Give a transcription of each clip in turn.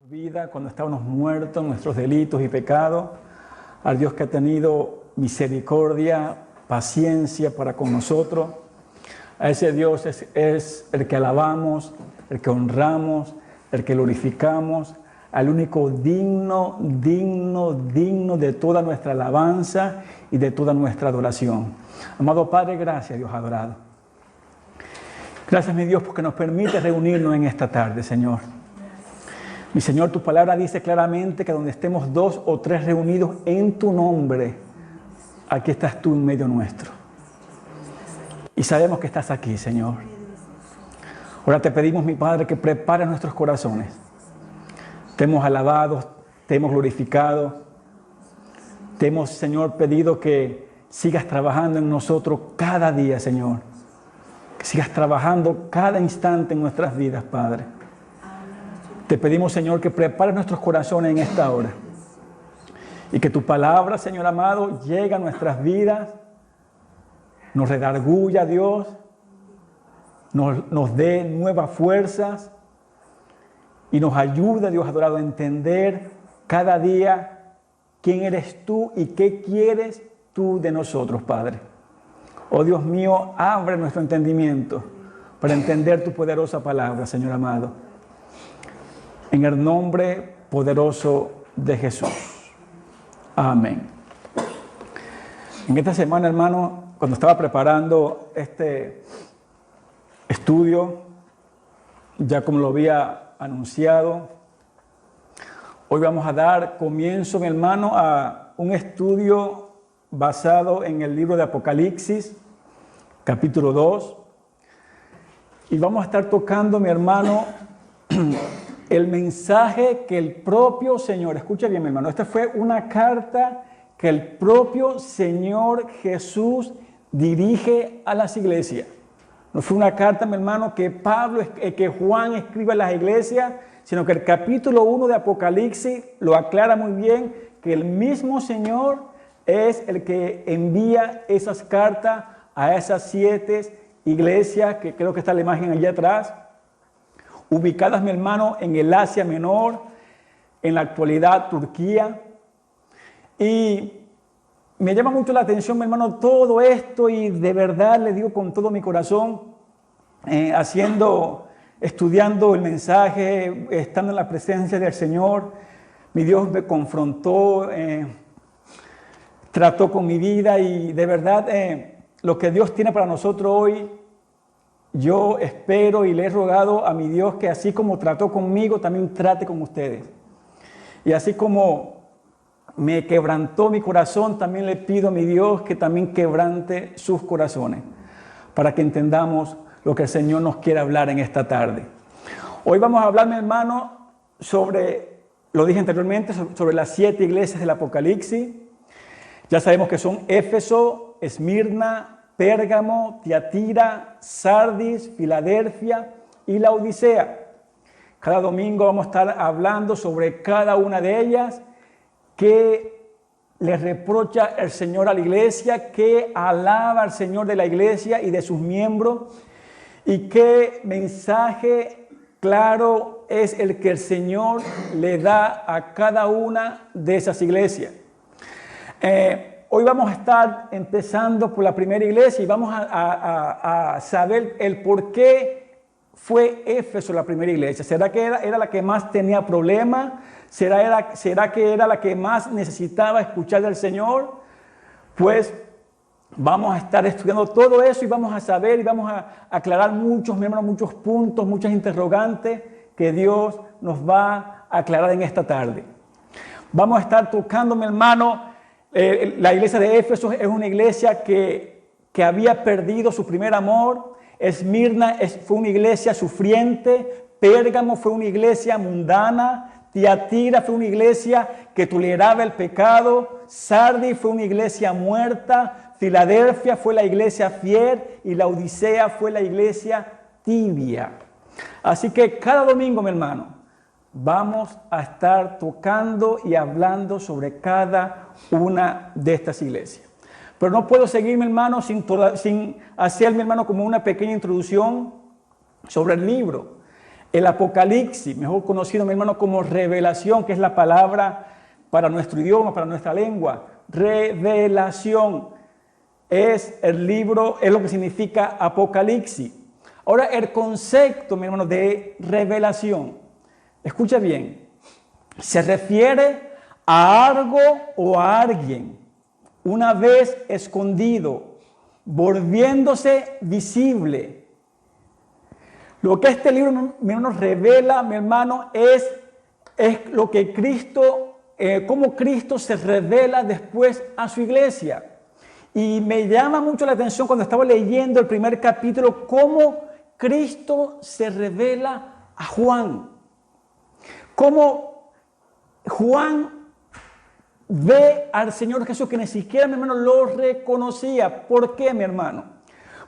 vida cuando estábamos muertos en nuestros delitos y pecados, al Dios que ha tenido misericordia, paciencia para con nosotros. A ese Dios es el que alabamos, el que honramos, el que glorificamos, al único digno de toda nuestra alabanza y de toda nuestra adoración. Amado Padre, gracias, Dios adorado. Gracias, mi Dios, porque nos permite reunirnos en esta tarde, Señor. Mi Señor, tu palabra dice claramente que donde estemos 2 o 3 reunidos en tu nombre, aquí estás tú en medio nuestro. Y sabemos que estás aquí, Señor. Ahora te pedimos, mi Padre, que prepares nuestros corazones. Te hemos alabado, te hemos glorificado. Te hemos, Señor, pedido que sigas trabajando en nosotros cada día, Señor. Que sigas trabajando cada instante en nuestras vidas, Padre. Te pedimos, Señor, que prepares nuestros corazones en esta hora. Y que tu palabra, Señor amado, llegue a nuestras vidas, nos redarguya, Dios, nos dé nuevas fuerzas y nos ayude, Dios adorado, a entender cada día quién eres tú y qué quieres tú de nosotros, Padre. Oh Dios mío, abre nuestro entendimiento para entender tu poderosa palabra, Señor amado. En el nombre poderoso de Jesús. Amén. En esta semana, hermano, cuando estaba preparando este estudio, ya como lo había anunciado, hoy vamos a dar comienzo, mi hermano, a un estudio basado en el libro de Apocalipsis, capítulo 2. Y vamos a estar tocando, mi hermano, el mensaje que el propio Señor, escucha bien, mi hermano, esta fue una carta que el propio Señor Jesús dirige a las iglesias. No fue una carta, mi hermano, que Juan escribe a las iglesias, sino que el capítulo 1 de Apocalipsis lo aclara muy bien, que el mismo Señor es el que envía esas cartas a esas 7 iglesias, que creo que está la imagen allá atrás, ubicadas, mi hermano, en el Asia Menor, en la actualidad Turquía. Y me llama mucho la atención, mi hermano, todo esto, y de verdad le digo con todo mi corazón, estudiando el mensaje, estando en la presencia del Señor, mi Dios me confrontó, trató con mi vida, y de verdad lo que Dios tiene para nosotros hoy, yo espero y le he rogado a mi Dios que así como trató conmigo, también trate con ustedes. Y así como me quebrantó mi corazón, también le pido a mi Dios que también quebrante sus corazones, para que entendamos lo que el Señor nos quiere hablar en esta tarde. Hoy vamos a hablar, mi hermano, lo dije anteriormente, sobre las 7 iglesias del Apocalipsis. Ya sabemos que son Éfeso, Esmirna, Pérgamo, Tiatira, Sardis, Filadelfia y la Odisea. Cada domingo vamos a estar hablando sobre cada una de ellas, qué le reprocha el Señor a la iglesia, qué alaba al Señor de la iglesia y de sus miembros, y qué mensaje claro es el que el Señor le da a cada una de esas iglesias. Hoy vamos a estar empezando por la primera iglesia y vamos a saber el por qué fue Éfeso la primera iglesia. ¿Será que era la que más tenía problemas? ¿Será que era la que más necesitaba escuchar del Señor? Pues vamos a estar estudiando todo eso y vamos a saber y vamos a aclarar muchos puntos, muchas interrogantes que Dios nos va a aclarar en esta tarde. Vamos a estar tocando, mi hermano, la iglesia de Éfeso es una iglesia que había perdido su primer amor. Esmirna fue una iglesia sufriente. Pérgamo fue una iglesia mundana. Tiatira fue una iglesia que toleraba el pecado. Sardis fue una iglesia muerta. Filadelfia fue la iglesia fiel. Y la Odisea fue la iglesia tibia. Así que cada domingo, mi hermano, vamos a estar tocando y hablando sobre cada una de estas iglesias. Pero no puedo seguir, mi hermano, sin hacer, mi hermano, como una pequeña introducción sobre el libro. El Apocalipsis, mejor conocido, mi hermano, como revelación, que es la palabra para nuestro idioma, para nuestra lengua. Revelación es el libro, es lo que significa Apocalipsis. Ahora, el concepto, mi hermano, de revelación, escucha bien, se refiere a algo o a alguien, una vez escondido, volviéndose visible. Lo que este libro, mi hermano, revela, mi hermano, es lo que Cristo, cómo Cristo se revela después a su iglesia. Y me llama mucho la atención cuando estaba leyendo el primer capítulo, cómo Cristo se revela a Juan. Cómo Juan ve al Señor Jesús, que ni siquiera, mi hermano, lo reconocía. ¿Por qué, mi hermano?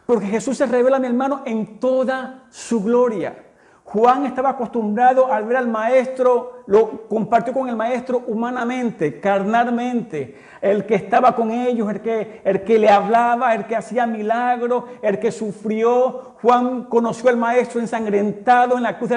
Porque Jesús se revela, mi hermano, en toda su gloria. Juan estaba acostumbrado al ver al maestro, lo compartió con el maestro humanamente, carnalmente, el que estaba con ellos, el que le hablaba, el que hacía milagros, el que sufrió. Juan conoció al maestro ensangrentado en la cruz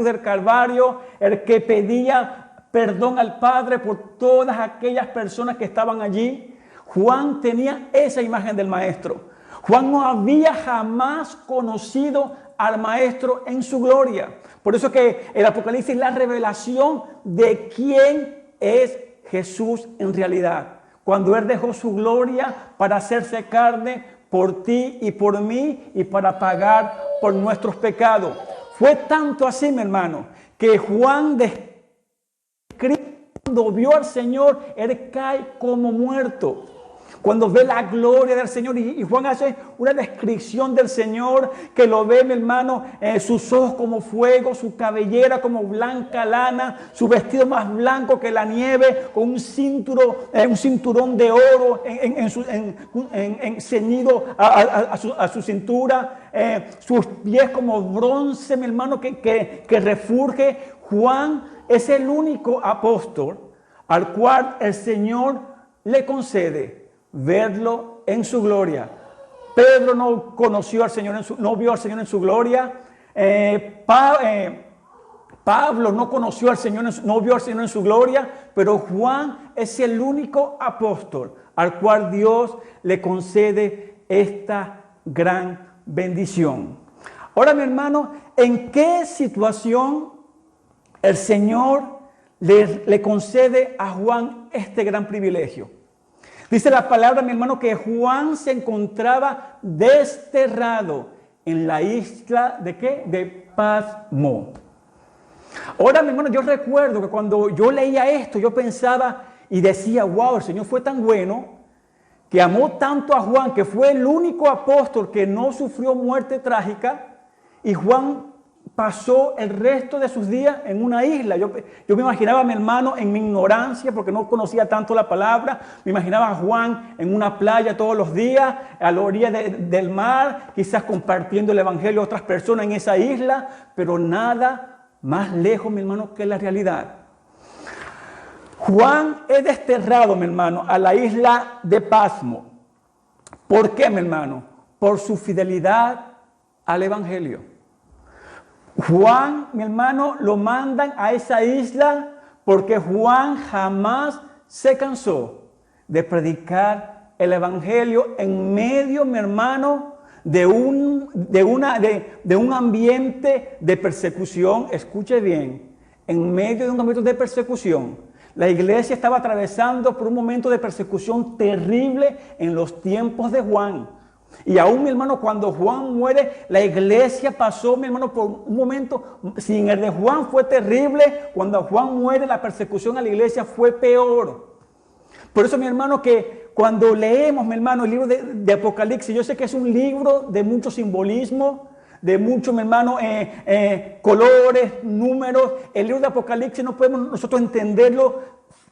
del Calvario, el que pedía perdón al Padre por todas aquellas personas que estaban allí. Juan tenía esa imagen del maestro. Juan no había jamás conocido al maestro en su gloria. Por eso que el Apocalipsis es la revelación de quién es Jesús en realidad. Cuando Él dejó su gloria para hacerse carne por ti y por mí y para pagar por nuestros pecados. Fue tanto así, mi hermano, que Juan cuando vio al Señor, Él cae como muerto. Cuando ve la gloria del Señor, y Juan hace una descripción del Señor, que lo ve, mi hermano, sus ojos como fuego, su cabellera como blanca lana, su vestido más blanco que la nieve, con un cinturón de oro ceñido a su cintura, sus pies como bronce, mi hermano, que refulge. Juan es el único apóstol al cual el Señor le concede verlo en su gloria. Pedro no conoció al Señor, no vio al Señor en su gloria. Pablo no conoció al Señor, no vio al Señor en su gloria. Pero Juan es el único apóstol al cual Dios le concede esta gran bendición. Ahora, mi hermano, ¿en qué situación el Señor le concede a Juan este gran privilegio? Dice la palabra, mi hermano, que Juan se encontraba desterrado en la isla ¿de qué? De Patmos. Ahora, mi hermano, yo recuerdo que cuando yo leía esto, yo pensaba y decía, wow, el Señor fue tan bueno que amó tanto a Juan, que fue el único apóstol que no sufrió muerte trágica, y Juan pasó el resto de sus días en una isla. Yo me imaginaba a mi hermano en mi ignorancia, porque no conocía tanto la palabra. Me imaginaba a Juan en una playa todos los días, a la orilla del mar, quizás compartiendo el evangelio a otras personas en esa isla, pero nada más lejos, mi hermano, que la realidad. Juan es desterrado, mi hermano, a la isla de Patmos. ¿Por qué, mi hermano? Por su fidelidad al evangelio. Juan, mi hermano, lo mandan a esa isla porque Juan jamás se cansó de predicar el evangelio en medio, mi hermano, de un ambiente de persecución. Escuche bien, en medio de un ambiente de persecución, la iglesia estaba atravesando por un momento de persecución terrible en los tiempos de Juan. Y aún, mi hermano, cuando Juan muere, la iglesia pasó, mi hermano, por un momento, si en el de Juan fue terrible, cuando Juan muere, la persecución a la iglesia fue peor. Por eso, mi hermano, que cuando leemos, mi hermano, el libro de Apocalipsis, yo sé que es un libro de mucho simbolismo, de mucho, mi hermano, colores, números. El libro de Apocalipsis no podemos nosotros entenderlo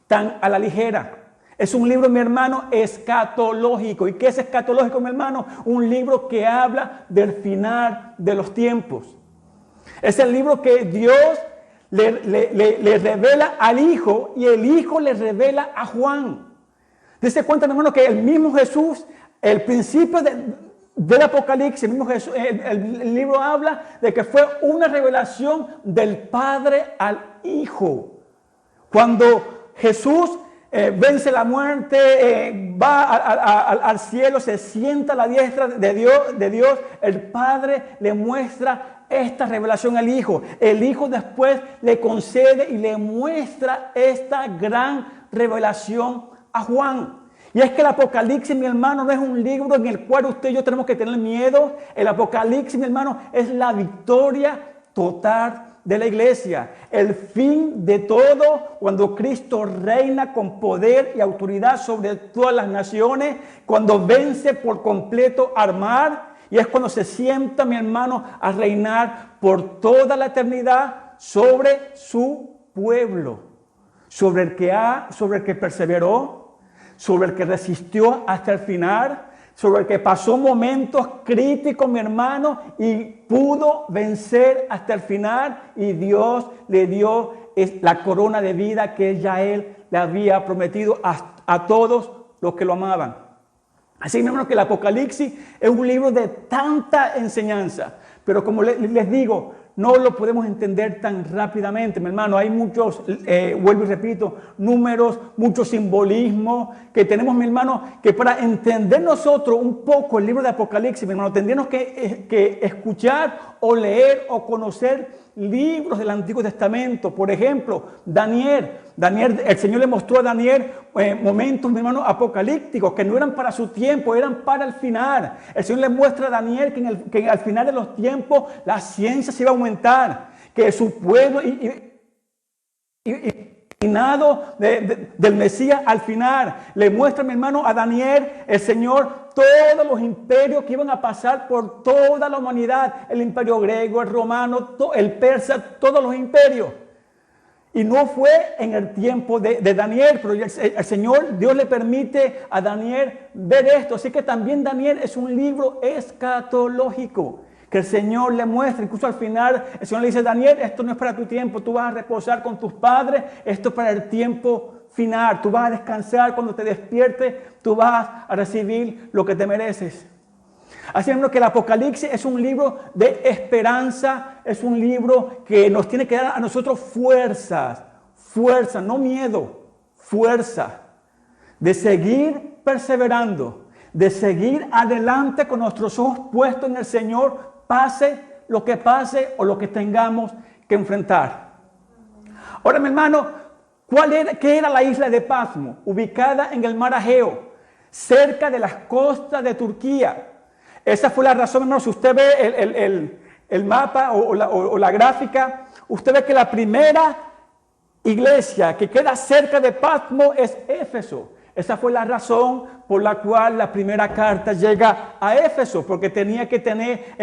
tan a la ligera. Es un libro, mi hermano, escatológico. ¿Y qué es escatológico, mi hermano? Un libro que habla del final de los tiempos. Es el libro que Dios le revela al Hijo, y el Hijo le revela a Juan. Dese cuenta, mi hermano, que el mismo Jesús, el principio del Apocalipsis, mismo Jesús, el libro habla de que fue una revelación del Padre al Hijo. Cuando Jesús vence la muerte, va al cielo, se sienta a la diestra de Dios, el Padre le muestra esta revelación al Hijo. El Hijo después le concede y le muestra esta gran revelación a Juan. Y es que el Apocalipsis, mi hermano, no es un libro en el cual usted y yo tenemos que tener miedo. El Apocalipsis, mi hermano, es la victoria total de la iglesia. El fin de todo, cuando Cristo reina con poder y autoridad sobre todas las naciones, cuando vence por completo al mar, y es cuando se sienta, mi hermano, a reinar por toda la eternidad sobre su pueblo, sobre el que perseveró, sobre el que resistió hasta el final, sobre el que pasó momentos críticos, mi hermano, y pudo vencer hasta el final, y Dios le dio la corona de vida que ya Él le había prometido a todos los que lo amaban. Así, mi hermano, que el Apocalipsis es un libro de tanta enseñanza, pero como les digo, no lo podemos entender tan rápidamente, mi hermano. Hay muchos, vuelvo y repito, números, mucho simbolismo que tenemos, mi hermano, que para entender nosotros un poco el libro de Apocalipsis, mi hermano, tendríamos que escuchar o leer o conocer libros del Antiguo Testamento. Por ejemplo, Daniel, el Señor le mostró a Daniel momentos, mi hermano, apocalípticos que no eran para su tiempo, eran para el final. El Señor le muestra a Daniel que al final de los tiempos la ciencia se iba a aumentar, que su pueblo del Mesías al final. Le muestra, mi hermano, a Daniel, el Señor, todos los imperios que iban a pasar por toda la humanidad. El imperio griego, el romano, el persa, todos los imperios. Y no fue en el tiempo de Daniel, pero el Señor, Dios le permite a Daniel ver esto. Así que también Daniel es un libro escatológico que el Señor le muestra. Incluso al final el Señor le dice: Daniel, esto no es para tu tiempo, tú vas a reposar con tus padres, esto es para el tiempo final, tú vas a descansar, cuando te despiertes tú vas a recibir lo que te mereces. Así es que el Apocalipsis es un libro de esperanza, es un libro que nos tiene que dar a nosotros fuerza, no miedo, fuerza de seguir perseverando, de seguir adelante con nuestros ojos puestos en el Señor, pase lo que pase o lo que tengamos que enfrentar. Ahora, mi hermano, ¿qué era la isla de Patmos? Ubicada en el mar Egeo, cerca de las costas de Turquía. Esa fue la razón, hermano. Si usted ve el mapa o la gráfica, usted ve que la primera iglesia que queda cerca de Patmos es Éfeso. Esa fue la razón por la cual la primera carta llega a Éfeso, porque tenía que tener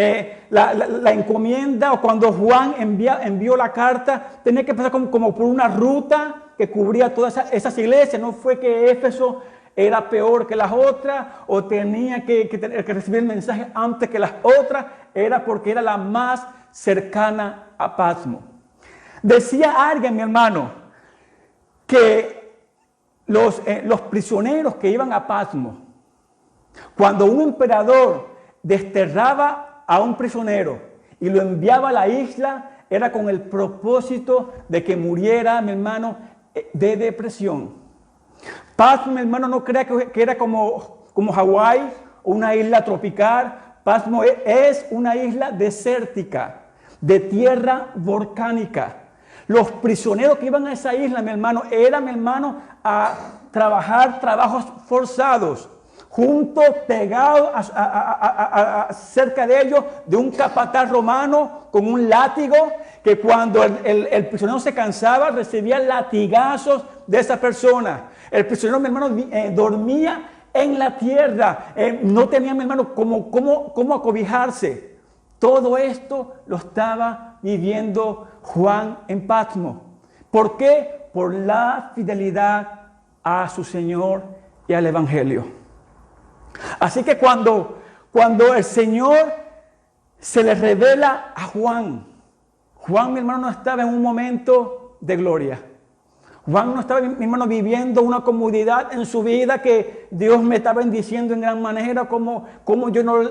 la encomienda, o cuando Juan envió la carta, tenía que pasar como por una ruta que cubría todas esas iglesias. No fue que Éfeso era peor que las otras o tenía que recibir el mensaje antes que las otras, era porque era la más cercana a Patmos. Decía alguien, mi hermano, que los prisioneros que iban a Patmos, cuando un emperador desterraba a un prisionero y lo enviaba a la isla, era con el propósito de que muriera, mi hermano, de depresión. Patmos, mi hermano, no crea que era como Hawái, una isla tropical. Patmos es una isla desértica, de tierra volcánica. Los prisioneros que iban a esa isla, mi hermano, a trabajar trabajos forzados, juntos, pegados cerca de ellos, de un capataz romano con un látigo, que cuando el prisionero se cansaba, recibía latigazos de esa persona. El prisionero, mi hermano, dormía en la tierra, no tenía, mi hermano, cómo acobijarse. Todo esto lo estaba viviendo Juan en Patmos. ¿Por qué? Por la fidelidad a su Señor y al Evangelio. Así que cuando el Señor se le revela a Juan, mi hermano, no estaba en un momento de gloria. Juan no estaba, mi hermano, viviendo una comodidad en su vida que Dios me está bendiciendo en gran manera. ¿Cómo yo no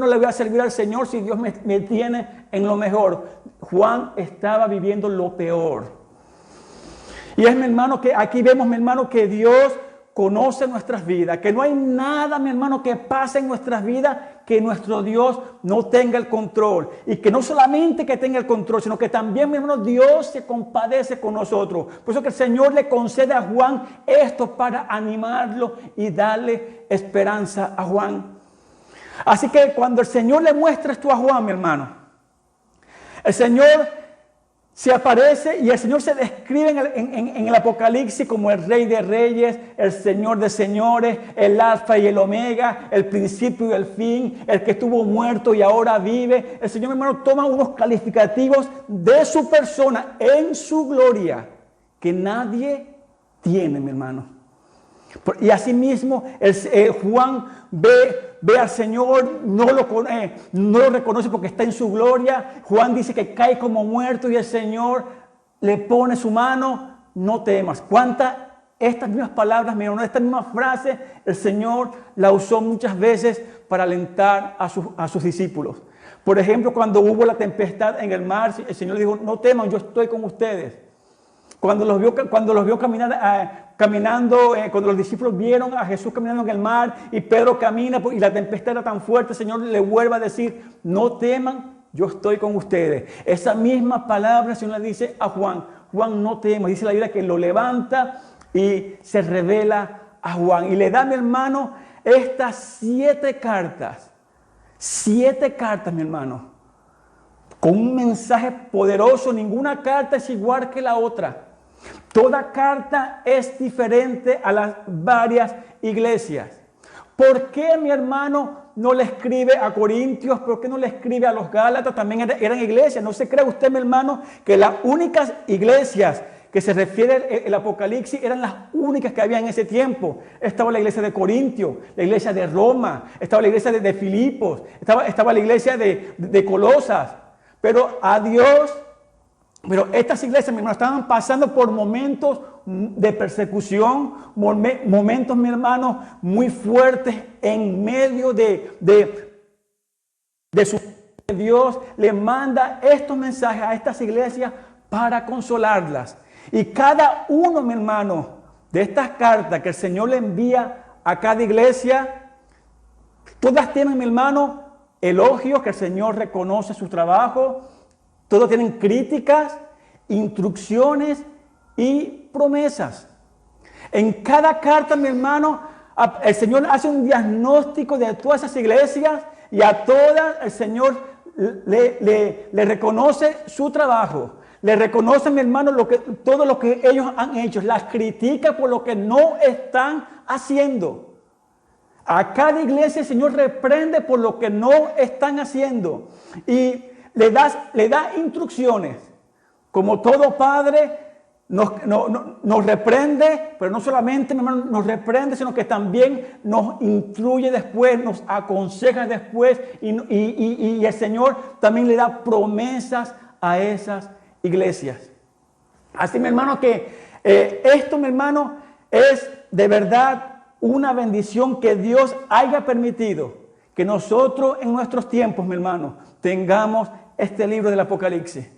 le voy a servir al Señor si Dios me tiene en lo mejor? Juan estaba viviendo lo peor. Y es, mi hermano, que aquí vemos, mi hermano, que Dios conoce nuestras vidas, que no hay nada, mi hermano, que pase en nuestras vidas que nuestro Dios no tenga el control. Y que no solamente que tenga el control, sino que también, mi hermano, Dios se compadece con nosotros. Por eso que el Señor le concede a Juan esto para animarlo y darle esperanza a Juan. Así que cuando el Señor le muestra esto a Juan, mi hermano, el Señor se aparece y el Señor se describe en el Apocalipsis como el Rey de Reyes, el Señor de Señores, el Alfa y el Omega, el principio y el fin, el que estuvo muerto y ahora vive. El Señor, mi hermano, toma unos calificativos de su persona en su gloria que nadie tiene, mi hermano. Y asimismo, Juan ve al Señor, no lo reconoce porque está en su gloria. Juan dice que cae como muerto y el Señor le pone su mano, no temas. Estas mismas palabras, mi hermano, esta misma frase, el Señor la usó muchas veces para alentar a sus discípulos. Por ejemplo, cuando hubo la tempestad en el mar, el Señor le dijo, no teman, yo estoy con ustedes. Cuando los vio caminando, cuando los discípulos vieron a Jesús caminando en el mar y Pedro camina y la tempestad era tan fuerte, el Señor le vuelve a decir, no teman, yo estoy con ustedes. Esa misma palabra el Señor le dice a Juan, Juan, no temas. Dice la Biblia que lo levanta y se revela a Juan. Y le da, mi hermano, estas 7 cartas. 7 cartas, mi hermano, con un mensaje poderoso. Ninguna carta es igual que la otra. Toda carta es diferente a las varias iglesias. ¿Por qué, mi hermano, no le escribe a Corintios? ¿Por qué no le escribe a los Gálatas? También eran iglesias. ¿No se cree usted, mi hermano, que las únicas iglesias que se refiere el Apocalipsis eran las únicas que había en ese tiempo? Estaba la iglesia de Corintios, la iglesia de Roma, estaba la iglesia de Filipos, estaba la iglesia de Colosas. Pero estas iglesias, mi hermano, estaban pasando por momentos de persecución, momentos, mi hermano, muy fuertes en medio de su... Dios le manda estos mensajes a estas iglesias para consolarlas. Y cada uno, mi hermano, de estas cartas que el Señor le envía a cada iglesia, todas tienen, mi hermano, elogios, que el Señor reconoce su trabajo. Todos tienen críticas, instrucciones y promesas. En cada carta, mi hermano, el Señor hace un diagnóstico de todas esas iglesias y a todas el Señor le reconoce su trabajo. Le reconoce, mi hermano, todo lo que ellos han hecho. Las critica por lo que no están haciendo. A cada iglesia el Señor reprende por lo que no están haciendo. Y le da instrucciones. Como todo padre nos reprende, pero no solamente, mi hermano, nos reprende, sino que también nos instruye después, nos aconseja después y el Señor también le da promesas a esas iglesias. Así, mi hermano, que esto, mi hermano, es de verdad una bendición que Dios haya permitido que nosotros en nuestros tiempos, mi hermano, tengamos este libro del Apocalipsis.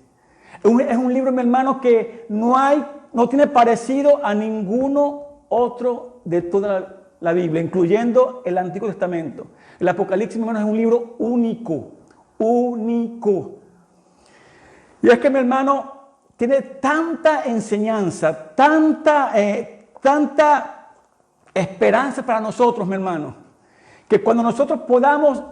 Es un libro, mi hermano, que no tiene parecido a ninguno otro de toda la Biblia, incluyendo el Antiguo Testamento. El Apocalipsis, mi hermano, es un libro único. Y es que, mi hermano, tiene tanta enseñanza, tanta esperanza para nosotros, mi hermano, que cuando nosotros podamos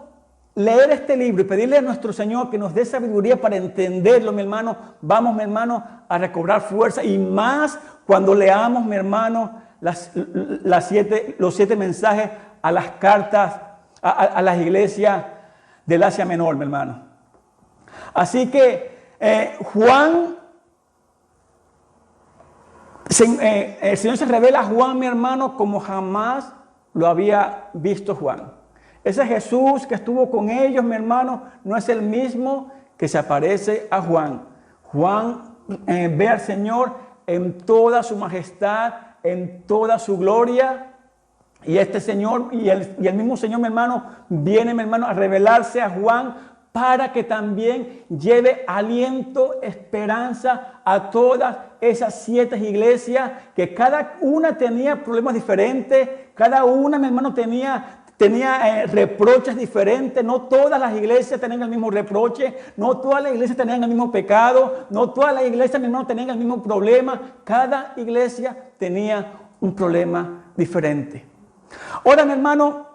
leer este libro y pedirle a nuestro Señor que nos dé sabiduría para entenderlo, mi hermano, vamos, mi hermano, a recobrar fuerza. Y más cuando leamos, mi hermano, los 7 mensajes a las cartas, a las iglesias del Asia Menor, mi hermano. Así que Juan, el Señor se revela a Juan, mi hermano, como jamás lo había visto Juan. Ese Jesús que estuvo con ellos, mi hermano, no es el mismo que se aparece a Juan. Juan ve al Señor en toda su majestad, en toda su gloria. Y este Señor, y el mismo Señor, mi hermano, viene, mi hermano, a revelarse a Juan para que también lleve aliento, esperanza a todas esas 7 iglesias, que cada una tenía problemas diferentes, cada una, mi hermano, tenía reproches diferentes. No todas las iglesias tenían el mismo reproche, no todas las iglesias tenían el mismo pecado, no todas las iglesias, mi hermano, tenían el mismo problema. Cada iglesia tenía un problema diferente. Ahora, mi hermano,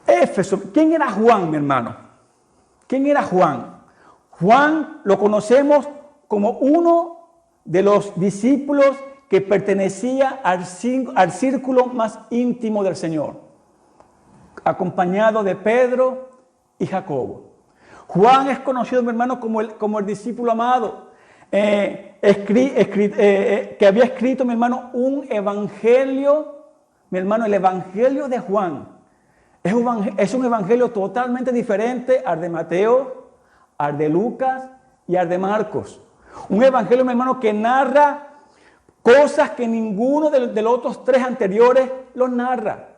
Éfeso, ¿quién era Juan, mi hermano? ¿Quién era Juan? Juan lo conocemos como uno de los discípulos que pertenecía al círculo más íntimo del Señor, acompañado de Pedro y Jacobo. Juan es conocido, mi hermano, como el discípulo amado, que había escrito, mi hermano, un evangelio, mi hermano, el evangelio de Juan. Es un evangelio totalmente diferente al de Mateo, al de Lucas y al de Marcos. Un evangelio, mi hermano, que narra cosas que ninguno de los otros 3 anteriores los narra.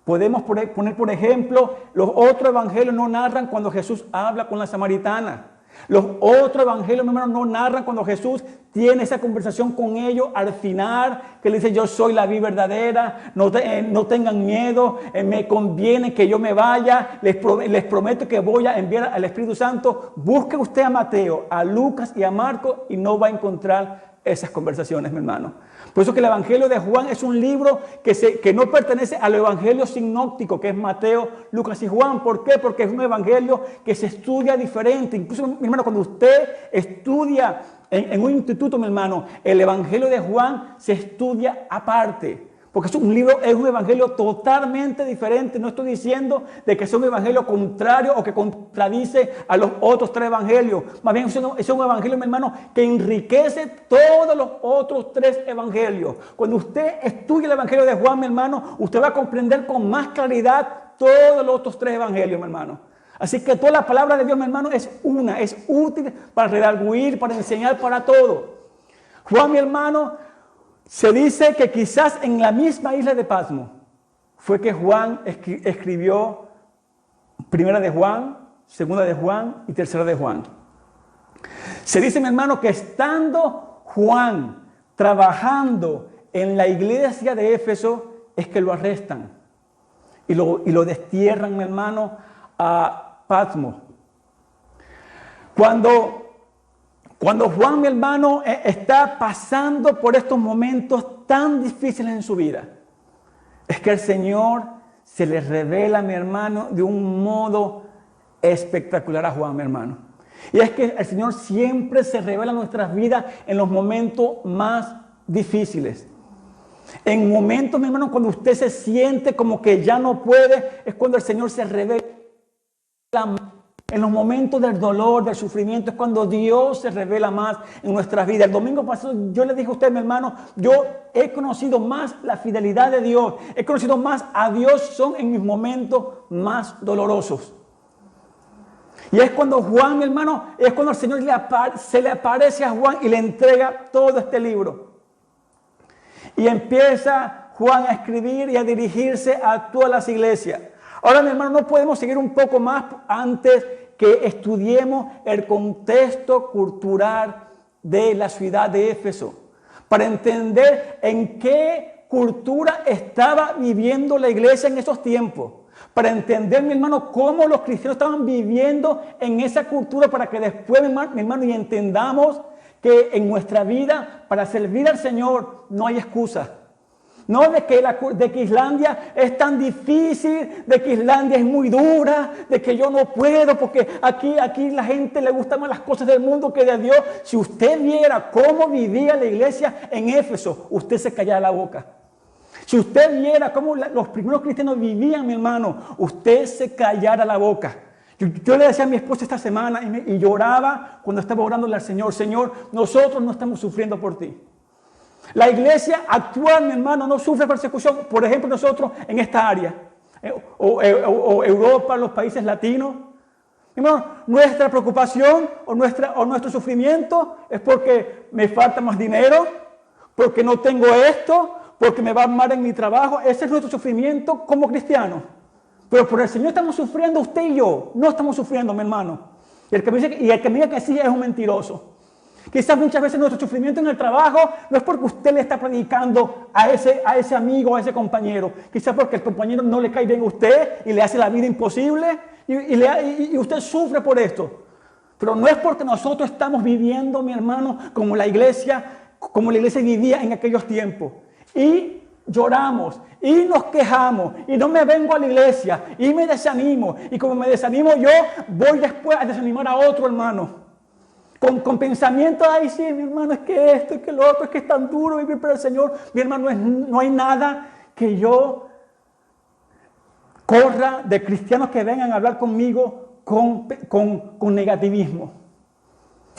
Podemos poner, por ejemplo, los otros evangelios no narran cuando Jesús habla con la samaritana. Los otros evangelios, mi hermano, no narran cuando Jesús tiene esa conversación con ellos al final, que le dice: yo soy la vid verdadera, no tengan miedo, me conviene que yo me vaya, les prometo que voy a enviar al Espíritu Santo. Busque usted a Mateo, a Lucas y a Marcos y no va a encontrar esas conversaciones, mi hermano. Por eso que el Evangelio de Juan es un libro que no pertenece al Evangelio sinóptico, que es Mateo, Lucas y Juan. ¿Por qué? Porque es un Evangelio que se estudia diferente. Incluso, mi hermano, cuando usted estudia en un instituto, mi hermano, el Evangelio de Juan se estudia aparte. Porque es un evangelio totalmente diferente. No estoy diciendo de que es un evangelio contrario o que contradice a los otros 3 evangelios. Más bien es un evangelio, mi hermano, que enriquece todos los otros 3 evangelios. Cuando usted estudia el evangelio de Juan, mi hermano, usted va a comprender con más claridad todos los otros 3 evangelios, mi hermano. Así que toda la palabra de Dios, mi hermano, es útil para redarguir, para enseñar, para todo. Juan, mi hermano, se dice que quizás en la misma isla de Patmos fue que Juan escribió 1 de Juan, 2 de Juan y 3 de Juan. Se dice, mi hermano, que estando Juan trabajando en la iglesia de Éfeso, es que lo arrestan y lo destierran, mi hermano, a Patmos. Cuando Juan, mi hermano, está pasando por estos momentos tan difíciles en su vida, es que el Señor se le revela, mi hermano, de un modo espectacular a Juan, mi hermano. Y es que el Señor siempre se revela en nuestras vidas en los momentos más difíciles. En momentos, mi hermano, cuando usted se siente como que ya no puede, es cuando el Señor se revela. En los momentos del dolor, del sufrimiento, es cuando Dios se revela más en nuestras vidas. El domingo pasado yo le dije a usted, mi hermano, yo he conocido más la fidelidad de Dios, he conocido más a Dios, son en mis momentos más dolorosos. Y es cuando Juan, mi hermano, es cuando el Señor se le aparece a Juan y le entrega todo este libro. Y empieza Juan a escribir y a dirigirse a todas las iglesias. Ahora, mi hermano, no podemos seguir un poco más antes que estudiemos el contexto cultural de la ciudad de Éfeso, para entender en qué cultura estaba viviendo la iglesia en esos tiempos, para entender, mi hermano, cómo los cristianos estaban viviendo en esa cultura, para que después, mi hermano, y entendamos que en nuestra vida, para servir al Señor, no hay excusa. No de que Islandia es tan difícil, de que Islandia es muy dura, de que yo no puedo, porque aquí la gente le gustan más las cosas del mundo que de Dios. Si usted viera cómo vivía la iglesia en Éfeso, usted se callara la boca. Si usted viera cómo los primeros cristianos vivían, mi hermano, usted se callara la boca. Yo le decía a mi esposa esta semana y lloraba cuando estaba orándole al Señor: Señor, nosotros no estamos sufriendo por ti. La iglesia actual, mi hermano, no sufre persecución. Por ejemplo, nosotros en esta área, o Europa, los países latinos, Hermano, nuestra preocupación o nuestro sufrimiento es porque me falta más dinero, porque no tengo esto, porque me va mal en mi trabajo. Ese es nuestro sufrimiento como cristianos. Pero por el Señor estamos sufriendo usted y yo. No estamos sufriendo, mi hermano. Y el que me diga que sí es un mentiroso. Quizás muchas veces nuestro sufrimiento en el trabajo no es porque usted le está predicando a ese amigo, a ese compañero. Quizás porque el compañero no le cae bien a usted y le hace la vida imposible y usted sufre por esto. Pero no es porque nosotros estamos viviendo, mi hermano, como la iglesia vivía en aquellos tiempos. Y lloramos y nos quejamos y no me vengo a la iglesia y me desanimo. Y como me desanimo yo, voy después a desanimar a otro hermano. Con pensamientos, ay sí, mi hermano, es que esto, es que lo otro, es que es tan duro vivir para el Señor. Mi hermano, no hay nada que yo corra de cristianos que vengan a hablar conmigo con negativismo.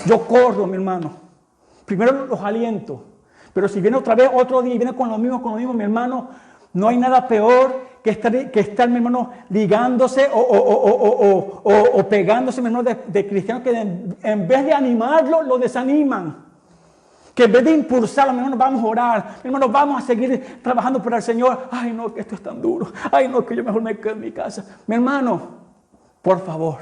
Yo corro, mi hermano. Primero los aliento. Pero si viene otra vez otro día y viene con lo mismo, mi hermano, no hay nada peor que estar, mi hermano, ligándose o pegándose, mi hermano, de cristianos que en vez de animarlo, lo desaniman. Que en vez de impulsarlo, mi hermano, vamos a orar, mi hermano, vamos a seguir trabajando por el Señor. Ay, no, que esto es tan duro. Ay, no, que yo mejor me quedo en mi casa. Mi hermano, por favor.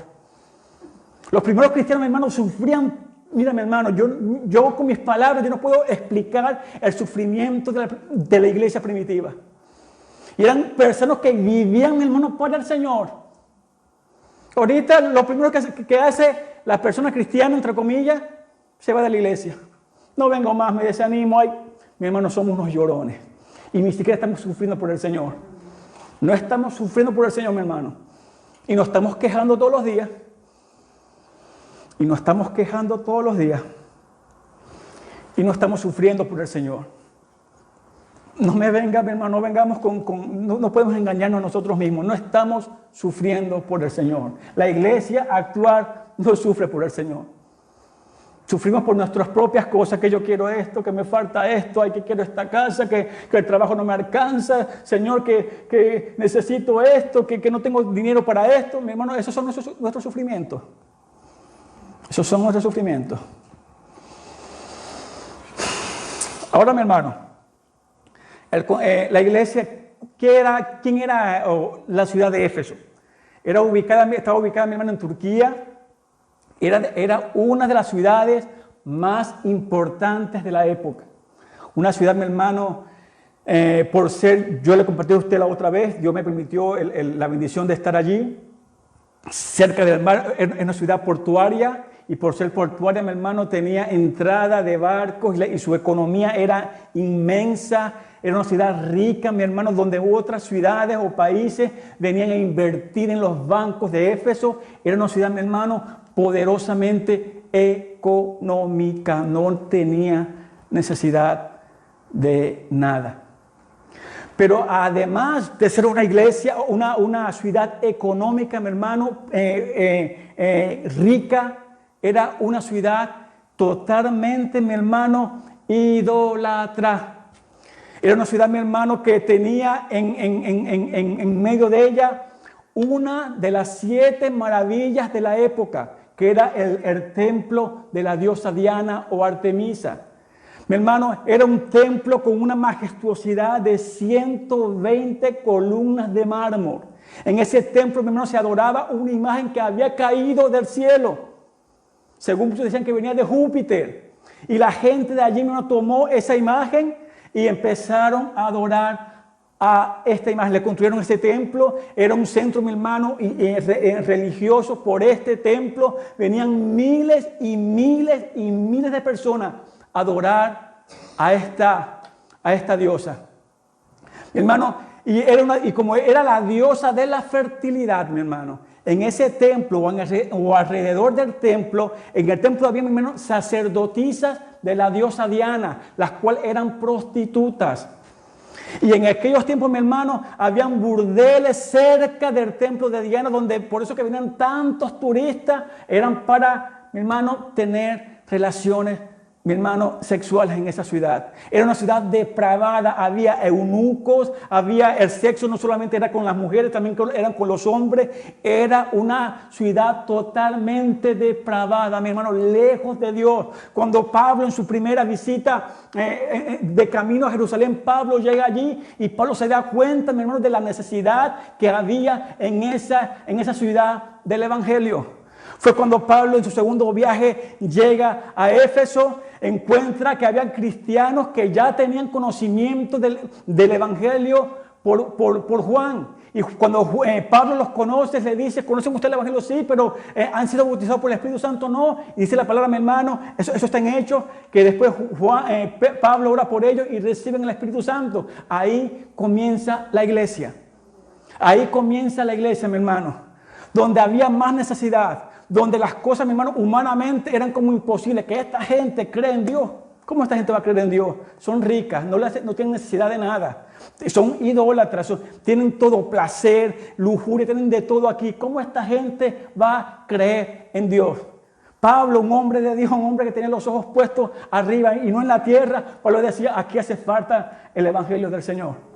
Los primeros cristianos, mi hermano, sufrían. Mira, mi hermano, yo con mis palabras, yo no puedo explicar el sufrimiento de la iglesia primitiva. Y eran personas que vivían, mi hermano, para el Señor. Ahorita lo primero que hace la persona cristiana, entre comillas, se va de la iglesia. No vengo más, me desanimo. Ay, mi hermano, somos unos llorones. Y ni siquiera estamos sufriendo por el Señor. No estamos sufriendo por el Señor, mi hermano. Y nos estamos quejando todos los días. Y nos estamos quejando todos los días. Y no estamos sufriendo por el Señor. No me venga, mi hermano, no vengamos no podemos engañarnos a nosotros mismos. No estamos sufriendo por el Señor. La iglesia actual no sufre por el Señor. Sufrimos por nuestras propias cosas, que yo quiero esto, que me falta esto, ay, que quiero esta casa, que el trabajo no me alcanza, Señor, que necesito esto, que no tengo dinero para esto. Mi hermano, esos son nuestros sufrimientos. Esos son nuestros sufrimientos. Ahora, mi hermano, la iglesia, ¿quién era la ciudad de Éfeso? Estaba ubicada, mi hermano, en Turquía. Era una de las ciudades más importantes de la época. Una ciudad, mi hermano, yo le compartí a usted la otra vez, Dios me permitió la bendición de estar allí, cerca del mar, en una ciudad portuaria. Y por ser portuaria, mi hermano, tenía entrada de barcos y su economía era inmensa. Era una ciudad rica, mi hermano, donde otras ciudades o países venían a invertir en los bancos de Éfeso. Era una ciudad, mi hermano, poderosamente económica. No tenía necesidad de nada. Pero además de ser una iglesia, una ciudad económica, mi hermano, rica, era una ciudad totalmente, mi hermano, idólatra. Era una ciudad, mi hermano, que tenía en medio de ella una de las 7 maravillas de la época, que era el templo de la diosa Diana o Artemisa. Mi hermano, era un templo con una majestuosidad de 120 columnas de mármol. En ese templo, mi hermano, se adoraba una imagen que había caído del cielo. Según muchos decían que venía de Júpiter. Y la gente de allí, mi hermano, tomó esa imagen y empezaron a adorar a esta imagen. Le construyeron ese templo. Era un centro, mi hermano, religioso. Por este templo venían miles y miles y miles de personas a adorar a esta diosa. Mi hermano, y como era la diosa de la fertilidad, mi hermano, en ese templo o alrededor del templo, en el templo había, mi hermano, sacerdotisas de la diosa Diana, las cuales eran prostitutas. Y en aquellos tiempos, mi hermano, habían burdeles cerca del templo de Diana, donde por eso que venían tantos turistas, eran para, mi hermano, tener relaciones mi hermano, sexuales en esa ciudad. Era una ciudad depravada, había eunucos, el sexo no solamente era con las mujeres, también eran con los hombres. Era una ciudad totalmente depravada, mi hermano, lejos de Dios. Cuando Pablo en su primera visita de camino a Jerusalén, Pablo llega allí y Pablo se da cuenta, mi hermano, de la necesidad que había en esa ciudad del Evangelio. Fue cuando Pablo en su segundo viaje llega a Éfeso, encuentra que habían cristianos que ya tenían conocimiento del Evangelio por Juan. Y cuando Pablo los conoce, le dice, ¿conocen ustedes el Evangelio? Sí, pero ¿han sido bautizados por el Espíritu Santo? No. Y dice la palabra, mi hermano, eso está en Hechos, que después Pablo ora por ellos y reciben el Espíritu Santo. Ahí comienza la iglesia. Ahí comienza la iglesia, mi hermano, donde había más necesidad, donde las cosas, mi hermano, humanamente eran como imposibles, que esta gente cree en Dios. ¿Cómo esta gente va a creer en Dios? Son ricas, no tienen necesidad de nada. Son idólatras, tienen todo placer, lujuria, tienen de todo aquí. ¿Cómo esta gente va a creer en Dios? Pablo, un hombre de Dios, un hombre que tenía los ojos puestos arriba y no en la tierra, Pablo decía, aquí hace falta el Evangelio del Señor.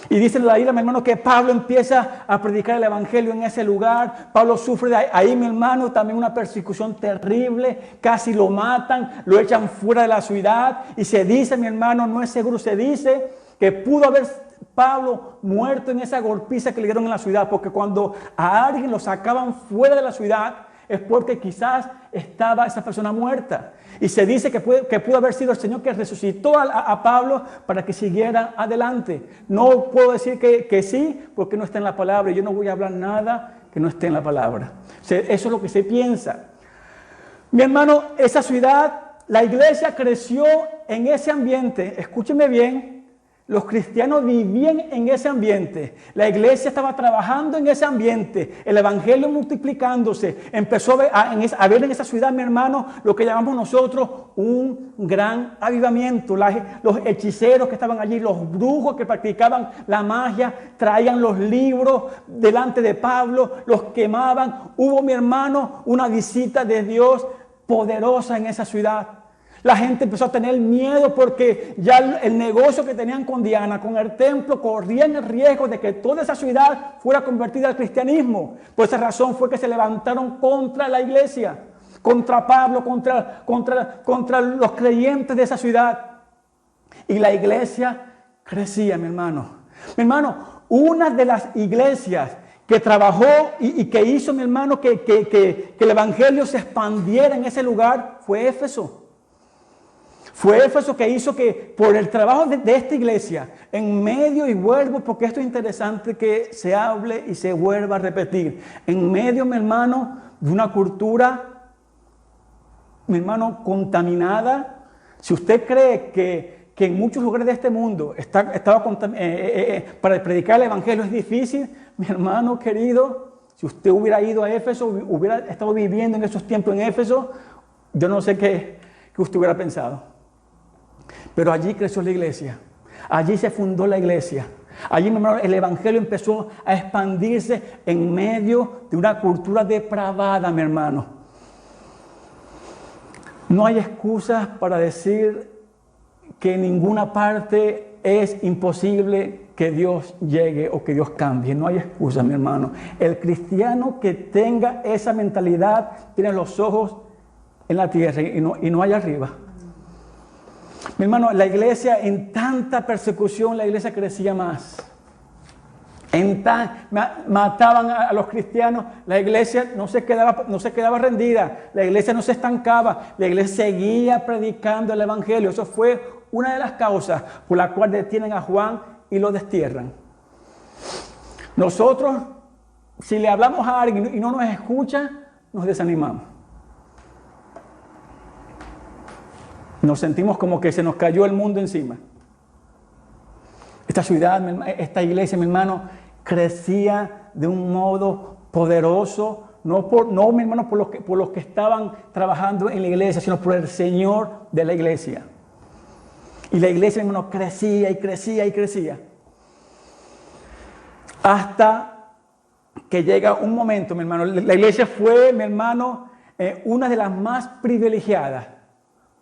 Y dice la Biblia, mi hermano, que Pablo empieza a predicar el Evangelio en ese lugar. Pablo sufre ahí, mi hermano, también una persecución terrible. Casi lo matan, lo echan fuera de la ciudad. Y se dice, mi hermano, no es seguro, se dice que pudo haber Pablo muerto en esa golpiza que le dieron en la ciudad. Porque cuando a alguien lo sacaban fuera de la ciudad, es porque quizás estaba esa persona muerta. Y se dice que pudo haber sido el Señor que resucitó a Pablo para que siguiera adelante. No puedo decir que sí, porque no está en la palabra. Yo no voy a hablar nada que no esté en la palabra. O sea, eso es lo que se piensa. Mi hermano, esa ciudad, la iglesia creció en ese ambiente. Escúcheme bien. Los cristianos vivían en ese ambiente. La iglesia estaba trabajando en ese ambiente. El evangelio multiplicándose. Empezó a ver en esa ciudad, mi hermano, lo que llamamos nosotros un gran avivamiento. Los hechiceros que estaban allí, los brujos que practicaban la magia, traían los libros delante de Pablo, los quemaban. Hubo, mi hermano, una visita de Dios poderosa en esa ciudad. La gente empezó a tener miedo porque ya el negocio que tenían con Diana, con el templo, corrían el riesgo de que toda esa ciudad fuera convertida al cristianismo. Por esa razón fue que se levantaron contra la iglesia, contra Pablo, contra los creyentes de esa ciudad. Y la iglesia crecía, mi hermano. Mi hermano, una de las iglesias que trabajó y que hizo, mi hermano, que el evangelio se expandiera en ese lugar fue Éfeso. Fue Éfeso que hizo que por el trabajo de esta iglesia, en medio, y vuelvo porque esto es interesante que se hable y se vuelva a repetir, en medio, mi hermano, de una cultura, mi hermano, contaminada. Si usted cree que en muchos lugares de este mundo para predicar el evangelio es difícil, mi hermano querido, si usted hubiera ido a Éfeso, hubiera estado viviendo en esos tiempos en Éfeso, yo no sé qué usted hubiera pensado. Pero allí creció la iglesia, allí se fundó la iglesia, allí, mi hermano, el evangelio empezó a expandirse en medio de una cultura depravada, mi hermano. No hay excusas para decir que en ninguna parte es imposible que Dios llegue o que Dios cambie. No hay excusas, mi hermano. El cristiano que tenga esa mentalidad tiene los ojos en la tierra y no allá arriba. Mi hermano, la iglesia, en tanta persecución, la iglesia crecía más. Mataban a los cristianos, la iglesia no se quedaba rendida, la iglesia no se estancaba, la iglesia seguía predicando el evangelio. Eso fue una de las causas por la cual detienen a Juan y lo destierran. Nosotros, si le hablamos a alguien y no nos escucha, nos desanimamos. Nos sentimos como que se nos cayó el mundo encima. Esta ciudad, esta iglesia, mi hermano, crecía de un modo poderoso, no mi hermano, por los que estaban trabajando en la iglesia, sino por el Señor de la iglesia. Y la iglesia, mi hermano, crecía y crecía y crecía. Hasta que llega un momento, mi hermano, la iglesia fue, mi hermano, una de las más privilegiadas.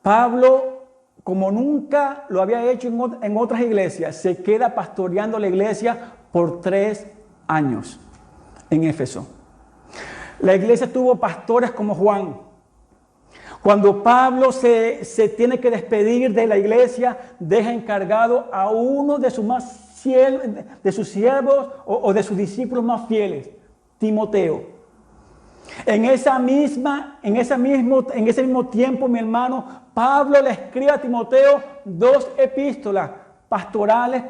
Pablo, como nunca lo había hecho en otras iglesias, se queda pastoreando la iglesia por 3 años en Éfeso. La iglesia tuvo pastores como Juan. Cuando Pablo se tiene que despedir de la iglesia, deja encargado a uno de sus siervos o de sus discípulos más fieles, Timoteo. En ese mismo tiempo, mi hermano, Pablo le escribe a Timoteo 2 epístolas pastorales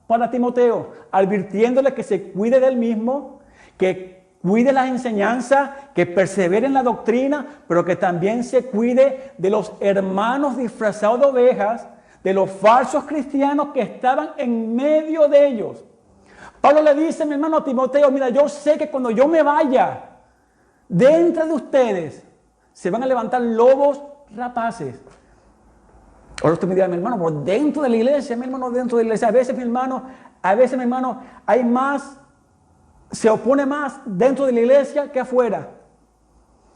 para Timoteo, advirtiéndole que se cuide del mismo, que cuide las enseñanzas, que persevere en la doctrina, pero que también se cuide de los hermanos disfrazados de ovejas, de los falsos cristianos que estaban en medio de ellos. Pablo le dice, mi hermano Timoteo, mira, yo sé que cuando yo me vaya, dentro de ustedes se van a levantar lobos rapaces. Ahora usted me dirá, mi hermano, por dentro de la iglesia, mi hermano, dentro de la iglesia. A veces, mi hermano, hay más, se opone más dentro de la iglesia que afuera.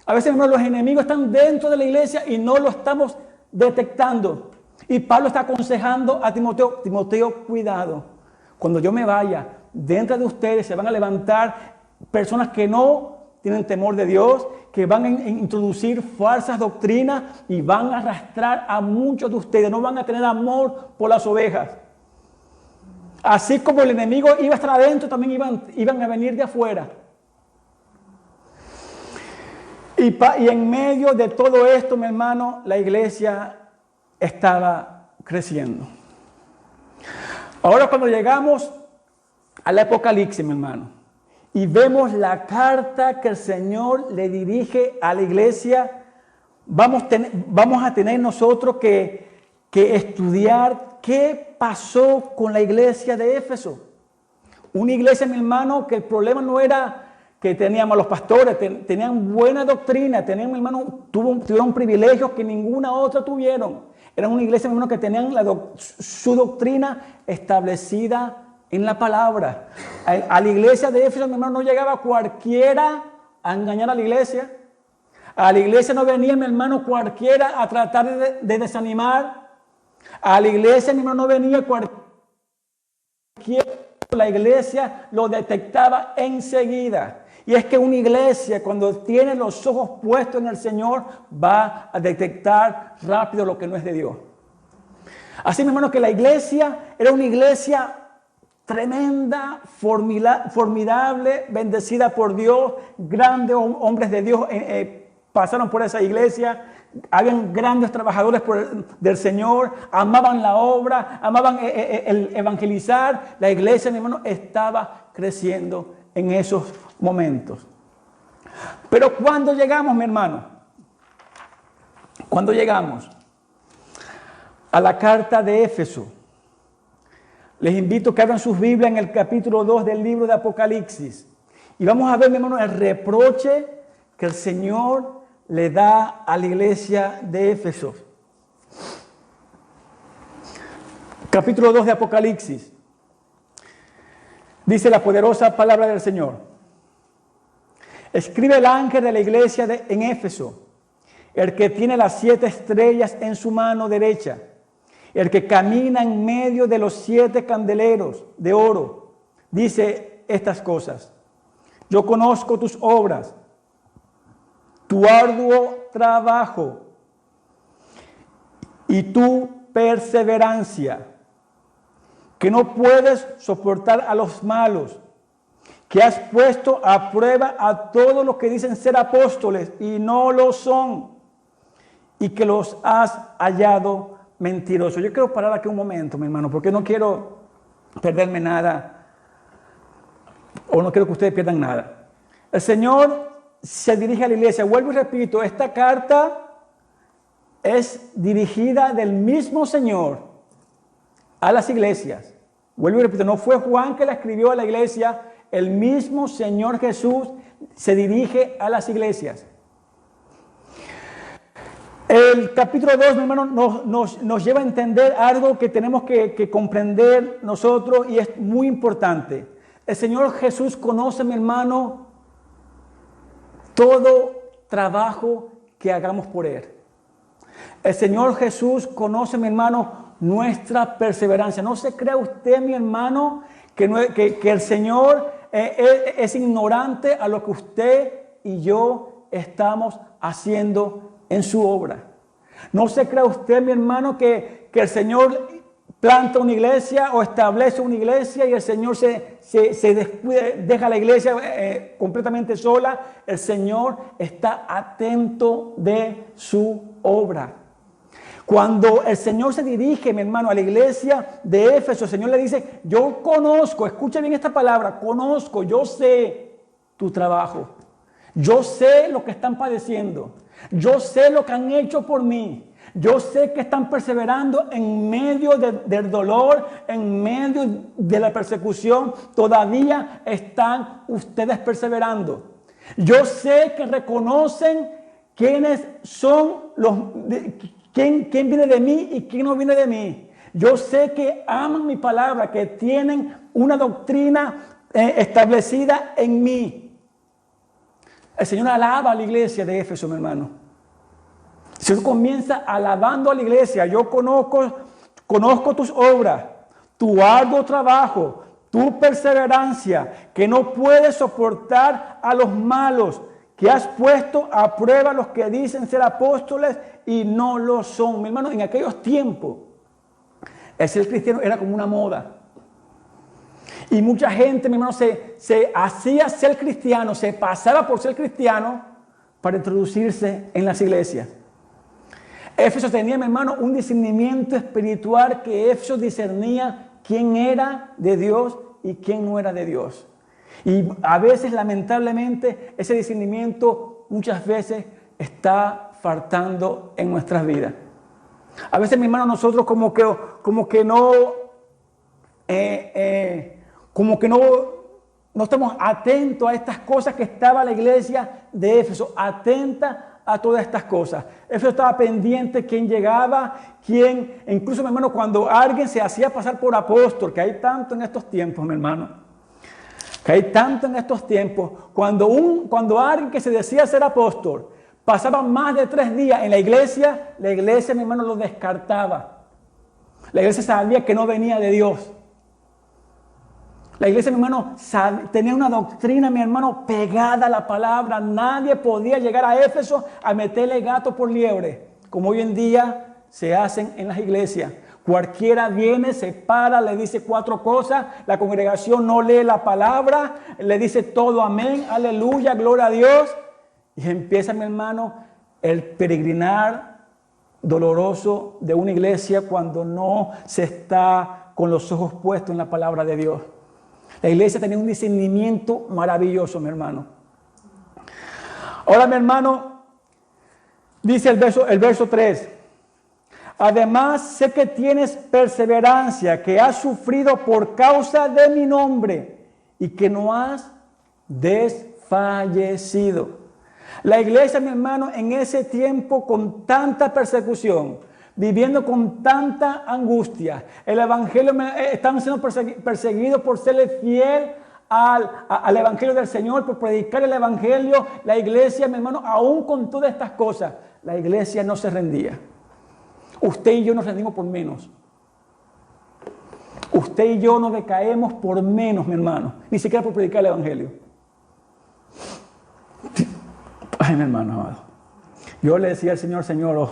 A veces, mi hermano, los enemigos están dentro de la iglesia y no lo estamos detectando. Y Pablo está aconsejando a Timoteo, Timoteo, cuidado. Cuando yo me vaya, dentro de ustedes se van a levantar personas que no tienen temor de Dios, que van a introducir falsas doctrinas y van a arrastrar a muchos de ustedes. No van a tener amor por las ovejas. Así como el enemigo iba a estar adentro, también iban a venir de afuera. Y en medio de todo esto, mi hermano, la iglesia estaba creciendo. Ahora cuando llegamos al Apocalipsis, mi hermano, y vemos la carta que el Señor le dirige a la iglesia, vamos a tener nosotros que estudiar qué pasó con la iglesia de Éfeso. Una iglesia, mi hermano, que el problema no era que tenían malos pastores, tenían buena doctrina, tenían, mi hermano, tuvieron privilegios que ninguna otra tuvieron. Era una iglesia, mi hermano, que tenían su doctrina establecida en la palabra. A la iglesia de Éfeso, mi hermano, no llegaba cualquiera a engañar a la iglesia. A la iglesia no venía, mi hermano, cualquiera a tratar de desanimar. A la iglesia, mi hermano, no venía cualquiera. La iglesia lo detectaba enseguida. Y es que una iglesia, cuando tiene los ojos puestos en el Señor, va a detectar rápido lo que no es de Dios. Así, mi hermano, que la iglesia era una iglesia tremenda, formidable, bendecida por Dios. Grandes hombres de Dios pasaron por esa iglesia. Habían grandes trabajadores del Señor, amaban la obra, amaban el evangelizar. La iglesia, mi hermano, estaba creciendo en esos momentos. Pero cuando llegamos, mi hermano, cuando llegamos a la carta de Éfeso, les invito a que abran sus Biblias en el capítulo 2 del libro de Apocalipsis. Y vamos a ver, mi hermano, el reproche que el Señor le da a la iglesia de Éfeso. Capítulo 2 de Apocalipsis. Dice la poderosa palabra del Señor. Escribe el ángel de la iglesia en Éfeso, el que tiene las 7 estrellas en su mano derecha, el que camina en medio de los 7 candeleros de oro, dice estas cosas. Yo conozco tus obras, tu arduo trabajo y tu perseverancia, que no puedes soportar a los malos, que has puesto a prueba a todos los que dicen ser apóstoles y no lo son, y que los has hallado mentirosos. Yo quiero parar aquí un momento, mi hermano, porque no quiero perderme nada, o no quiero que ustedes pierdan nada. El Señor se dirige a la iglesia. Vuelvo y repito, esta carta es dirigida del mismo Señor a las iglesias. Vuelvo y repito, no fue Juan que la escribió a la iglesia, el mismo Señor Jesús se dirige a las iglesias. El capítulo 2, mi hermano, nos lleva a entender algo que tenemos que comprender nosotros y es muy importante. El Señor Jesús conoce, mi hermano, todo trabajo que hagamos por Él. El Señor Jesús conoce, mi hermano, nuestra perseverancia. No se crea usted, mi hermano, que el Señor es ignorante a lo que usted y yo estamos haciendo en su obra. No se crea usted, mi hermano, que el Señor planta una iglesia o establece una iglesia y el Señor se descuida, deja la iglesia completamente sola. El Señor está atento de su obra. Cuando el Señor se dirige, mi hermano, a la iglesia de Éfeso, el Señor le dice: yo conozco, escucha bien esta palabra, conozco, yo sé tu trabajo. Yo sé lo que están padeciendo. Yo sé lo que han hecho por mí. Yo sé que están perseverando en medio del dolor, en medio de la persecución. Todavía están ustedes perseverando. Yo sé que reconocen quiénes son quién viene de mí y quién no viene de mí. Yo sé que aman mi palabra, que tienen una doctrina establecida en mí. El Señor alaba a la iglesia de Éfeso, mi hermano. El Señor comienza alabando a la iglesia. Yo conozco tus obras, tu arduo trabajo, tu perseverancia, que no puedes soportar a los malos, que has puesto a prueba a los que dicen ser apóstoles y no lo son. Mi hermano, en aquellos tiempos, el ser cristiano era como una moda. Y mucha gente, mi hermano, se hacía ser cristiano, se pasaba por ser cristiano para introducirse en las iglesias. Éfeso tenía, mi hermano, un discernimiento espiritual, que Éfeso discernía quién era de Dios y quién no era de Dios. Y a veces, lamentablemente, ese discernimiento muchas veces está faltando en nuestras vidas. A veces, mi hermano, nosotros como que no estamos atentos a estas cosas que estaba la iglesia de Éfeso, atenta a todas estas cosas. Éfeso estaba pendiente quién llegaba, incluso, mi hermano, cuando alguien se hacía pasar por apóstol, que hay tanto en estos tiempos, mi hermano, que hay tanto en estos tiempos, cuando alguien que se decía ser apóstol pasaba más de 3 días en la iglesia, mi hermano, lo descartaba. La iglesia sabía que no venía de Dios. La iglesia, mi hermano, tenía una doctrina, mi hermano, pegada a la palabra. Nadie podía llegar a Éfeso a meterle gato por liebre, como hoy en día se hacen en las iglesias. Cualquiera viene, se para, le dice 4 cosas, la congregación no lee la palabra, le dice todo amén, aleluya, gloria a Dios. Y empieza, mi hermano, el peregrinar doloroso de una iglesia cuando no se está con los ojos puestos en la palabra de Dios. La iglesia tenía un discernimiento maravilloso, mi hermano. Ahora, mi hermano, dice el verso 3. Además, sé que tienes perseverancia, que has sufrido por causa de mi nombre y que no has desfallecido. La iglesia, mi hermano, en ese tiempo, con tanta persecución, viviendo con tanta angustia, el evangelio, estaban siendo perseguidos por serle fiel al evangelio del Señor, por predicar el evangelio. La iglesia, mi hermano, aún con todas estas cosas, la iglesia no se rendía. Usted y yo nos rendimos por menos. Usted y yo nos decaemos por menos, mi hermano, ni siquiera por predicar el evangelio. Ay, mi hermano amado, yo le decía al Señor, Señor,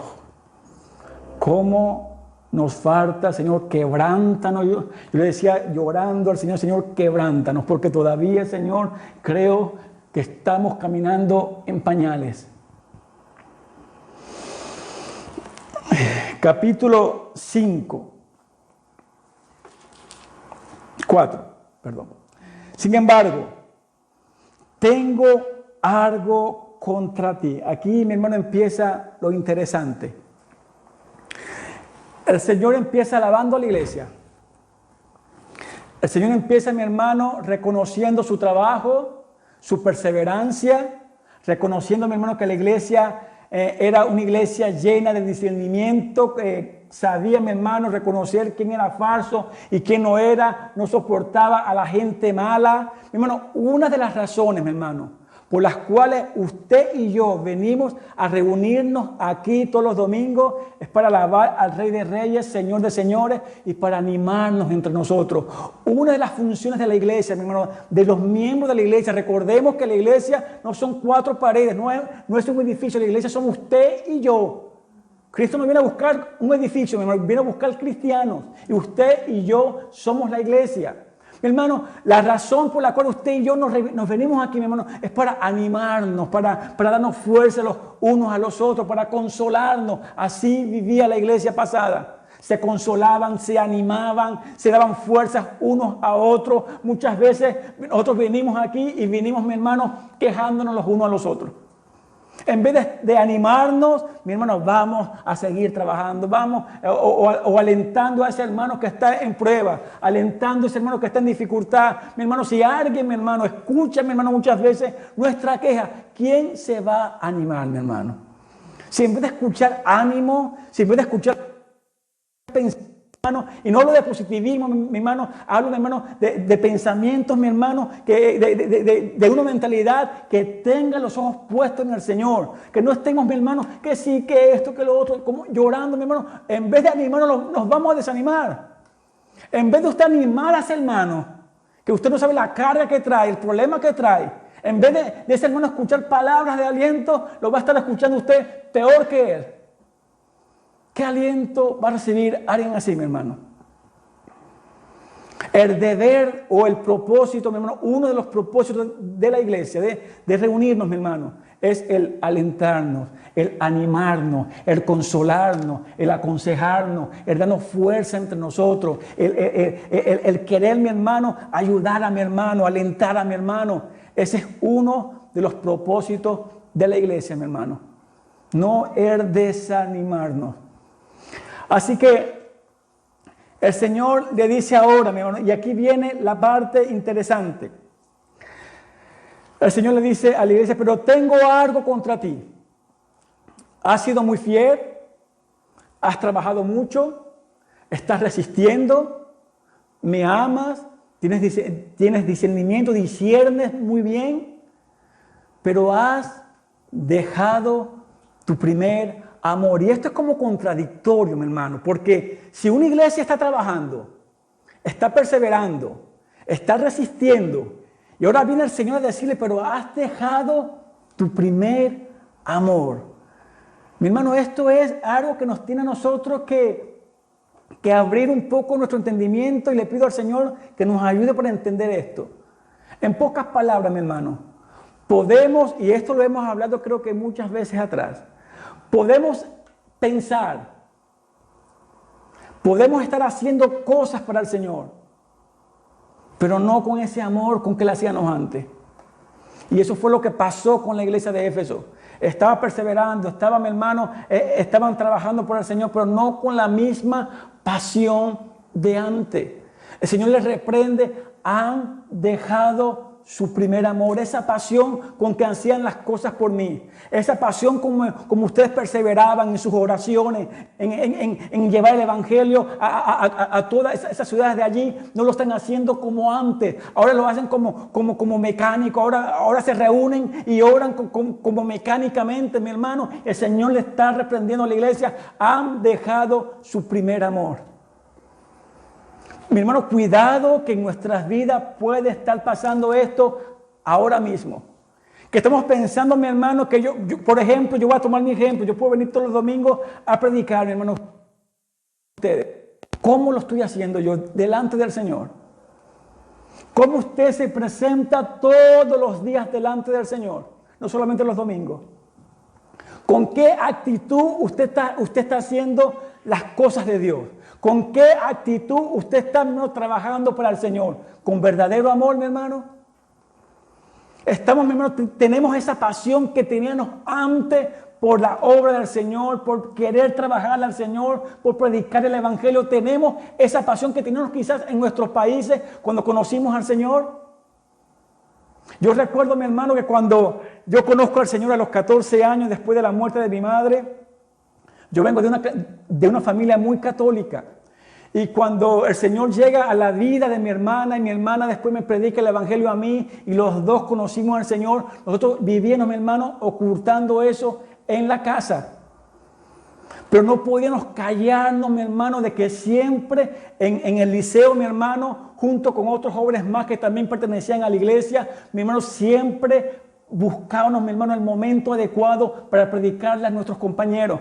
¿cómo nos falta, Señor? Quebrántanos. Yo le decía llorando al Señor, Señor, quebrántanos, porque todavía, Señor, creo que estamos caminando en pañales. Capítulo 4. Sin embargo, tengo algo contra ti. Aquí, mi hermano, empieza lo interesante. El Señor empieza alabando a la iglesia. El Señor empieza, mi hermano, reconociendo su trabajo, su perseverancia, reconociendo, mi hermano, que la iglesia era una iglesia llena de discernimiento, que sabía, mi hermano, reconocer quién era falso y quién no era, no soportaba a la gente mala. Mi hermano, una de las razones, mi hermano, por las cuales usted y yo venimos a reunirnos aquí todos los domingos, es para alabar al Rey de Reyes, Señor de Señores, y para animarnos entre nosotros. Una de las funciones de la iglesia, mi hermano, de los miembros de la iglesia, recordemos que la iglesia no son 4 paredes, no es un edificio, la iglesia somos usted y yo. Cristo no viene a buscar un edificio, mi hermano, viene a buscar cristianos, y usted y yo somos la iglesia. Mi hermano, la razón por la cual usted y yo nos venimos aquí, mi hermano, es para animarnos, para darnos fuerza los unos a los otros, para consolarnos. Así vivía la iglesia pasada. Se consolaban, se animaban, se daban fuerzas unos a otros. Muchas veces nosotros venimos aquí y venimos, mi hermano, quejándonos los unos a los otros. En vez de animarnos, mi hermano, vamos a seguir trabajando, vamos o alentando a ese hermano que está en prueba, alentando a ese hermano que está en dificultad. Mi hermano, si alguien, mi hermano, escucha, mi hermano, muchas veces nuestra queja, ¿quién se va a animar, mi hermano? Si en vez de escuchar ánimo, si en vez de escuchar pensamiento, y no hablo de positivismo, mi hermano, hablo, mi hermano, de pensamientos, mi hermano, de una mentalidad que tenga los ojos puestos en el Señor, que no estemos, mi hermano, que sí, que esto, que lo otro, como llorando, mi hermano. En vez de animarnos, nos vamos a desanimar. En vez de usted animar a ese hermano, que usted no sabe la carga que trae, el problema que trae, en vez de ese hermano escuchar palabras de aliento, lo va a estar escuchando usted peor que él. ¿Qué aliento va a recibir alguien así, mi hermano? El deber o el propósito, mi hermano, uno de los propósitos de la iglesia, de reunirnos, mi hermano, es el alentarnos, el animarnos, el consolarnos, el aconsejarnos, el darnos fuerza entre nosotros, el querer, mi hermano, ayudar a mi hermano, alentar a mi hermano. Ese es uno de los propósitos de la iglesia, mi hermano. No el desanimarnos. Así que el Señor le dice ahora, mi hermano, y aquí viene la parte interesante. El Señor le dice a la iglesia, pero tengo algo contra ti. Has sido muy fiel, has trabajado mucho, estás resistiendo, me amas, tienes discernimiento, disciernes muy bien, pero has dejado tu primer amor. Y esto es como contradictorio, mi hermano, porque si una iglesia está trabajando, está perseverando, está resistiendo, y ahora viene el Señor a decirle, pero has dejado tu primer amor. Mi hermano, esto es algo que nos tiene a nosotros que abrir un poco nuestro entendimiento, y le pido al Señor que nos ayude para entender esto. En pocas palabras, mi hermano, podemos, y esto lo hemos hablado creo que muchas veces atrás, podemos pensar, podemos estar haciendo cosas para el Señor, pero no con ese amor con que lo hacíamos antes. Y eso fue lo que pasó con la iglesia de Éfeso. Estaba perseverando, estaban, mi hermano, estaban trabajando por el Señor, pero no con la misma pasión de antes. El Señor les reprende, han dejado su primer amor, esa pasión con que hacían las cosas por mí, esa pasión como ustedes perseveraban en sus oraciones, en llevar el evangelio a todas esas ciudades de allí. No lo están haciendo como antes, ahora lo hacen como mecánico, ahora se reúnen y oran como mecánicamente, mi hermano. El Señor le está reprendiendo a la iglesia, han dejado su primer amor. Mi hermano, cuidado, que en nuestras vidas puede estar pasando esto ahora mismo. Que estamos pensando, mi hermano, que yo, por ejemplo, yo voy a tomar mi ejemplo, yo puedo venir todos los domingos a predicar, mi hermano. Ustedes, ¿cómo lo estoy haciendo yo delante del Señor? ¿Cómo usted se presenta todos los días delante del Señor? No solamente los domingos. ¿Con qué actitud usted está haciendo las cosas de Dios? ¿Con qué actitud usted está trabajando para el Señor? ¿Con verdadero amor, mi hermano? Estamos, mi hermano, tenemos esa pasión que teníamos antes por la obra del Señor, por querer trabajar al Señor, por predicar el Evangelio. Tenemos esa pasión que teníamos quizás en nuestros países cuando conocimos al Señor. Yo recuerdo, mi hermano, que cuando yo conozco al Señor a los 14 años después de la muerte de mi madre, yo vengo de una familia muy católica. Y cuando el Señor llega a la vida de mi hermana y mi hermana después me predica el Evangelio a mí y los dos conocimos al Señor, nosotros vivíamos, mi hermano, ocultando eso en la casa. Pero no podíamos callarnos, mi hermano, de que siempre en el liceo, mi hermano, junto con otros jóvenes más que también pertenecían a la iglesia, mi hermano, siempre buscábamos, mi hermano, el momento adecuado para predicarle a nuestros compañeros.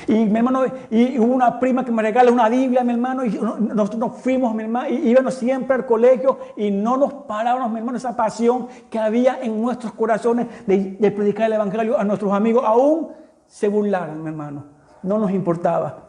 Y mi hermano, y hubo una prima que me regala una Biblia, mi hermano, y nosotros nos fuimos, mi hermano, y íbamos siempre al colegio y no nos parábamos, mi hermano, esa pasión que había en nuestros corazones de predicar el Evangelio a nuestros amigos. Aún se burlaron, mi hermano, no nos importaba.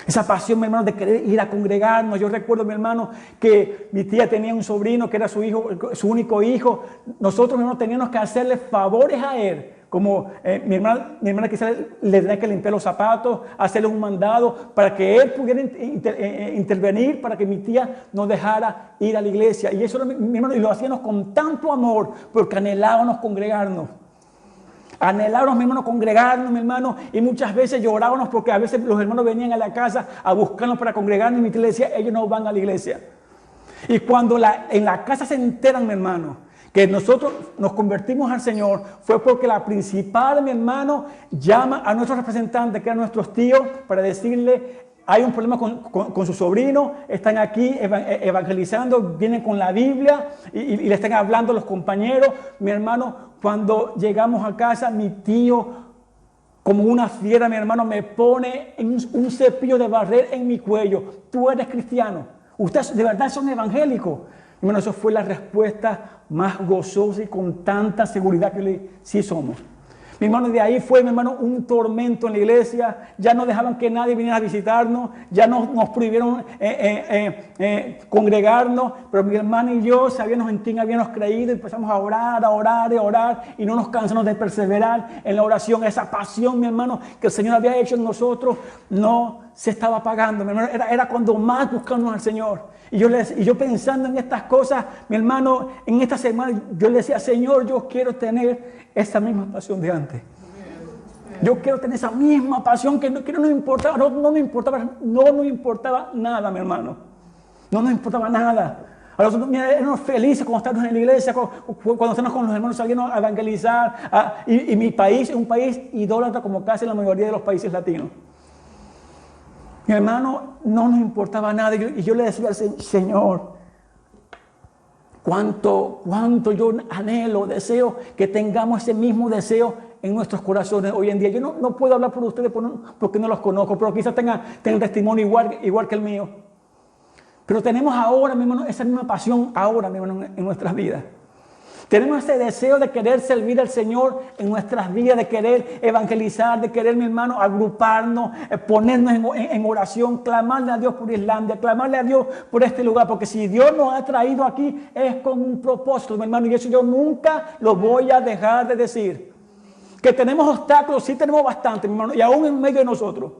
Esa pasión, mi hermano, de querer ir a congregarnos. Yo recuerdo, mi hermano, que mi tía tenía un sobrino que era su hijo, su único hijo. Nosotros, mi hermano, teníamos que hacerle favores a él. Como mi hermana quizás le tenía que limpiar los zapatos, hacerle un mandado para que él pudiera intervenir, para que mi tía nos dejara ir a la iglesia. Y eso, mi hermano, y lo hacíamos con tanto amor, porque anhelábamos congregarnos. Anhelábamos, mi hermano, congregarnos, mi hermano, y muchas veces llorábamos porque a veces los hermanos venían a la casa a buscarnos para congregarnos y mi tía le decía, ellos no van a la iglesia. Y cuando en la casa se enteran, mi hermano, que nosotros nos convertimos al Señor, fue porque la principal, mi hermano, llama a nuestros representantes, que eran nuestros tíos, para decirle, hay un problema con su sobrino, están aquí evangelizando, vienen con la Biblia y le están hablando a los compañeros. Mi hermano, cuando llegamos a casa, mi tío, como una fiera, mi hermano, me pone un cepillo de barrer en mi cuello. Tú eres cristiano, ustedes de verdad son evangélicos. Mi hermano, eso fue la respuesta más gozosa y con tanta seguridad que sí somos. Mi hermano, de ahí fue, mi hermano, un tormento en la iglesia. Ya no dejaban que nadie viniera a visitarnos. Ya nos prohibieron congregarnos. Pero mi hermano y yo sabíamos en quién habíamos creído. Y empezamos a orar. Y no nos cansamos de perseverar en la oración. Esa pasión, mi hermano, que el Señor había hecho en nosotros, no se estaba apagando. Mi hermano, era cuando más buscamos al Señor. Y yo pensando en estas cosas, mi hermano, en esta semana, yo le decía, Señor, yo quiero tener esa misma pasión de antes. Yo quiero tener esa misma pasión que no nos importaba, no nos importaba nada, mi hermano. No nos importaba nada. A nosotros éramos felices cuando estábamos en la iglesia, cuando estábamos con los hermanos saliendo a evangelizar. Y mi país es un país idólatra como casi la mayoría de los países latinos. Mi hermano, no nos importaba nada. Y yo le decía al Señor, cuánto yo anhelo, deseo que tengamos ese mismo deseo en nuestros corazones hoy en día. Yo no puedo hablar por ustedes porque no los conozco, pero quizás tengan testimonio igual que el mío. Pero tenemos ahora, mi hermano, esa misma pasión ahora, mi hermano, en nuestras vidas. Tenemos ese deseo de querer servir al Señor en nuestras vidas, de querer evangelizar, de querer, mi hermano, agruparnos, ponernos en oración, clamarle a Dios por Islandia, clamarle a Dios por este lugar, porque si Dios nos ha traído aquí es con un propósito, mi hermano, y eso yo nunca lo voy a dejar de decir. Que tenemos obstáculos, sí tenemos bastante, mi hermano, y aún en medio de nosotros,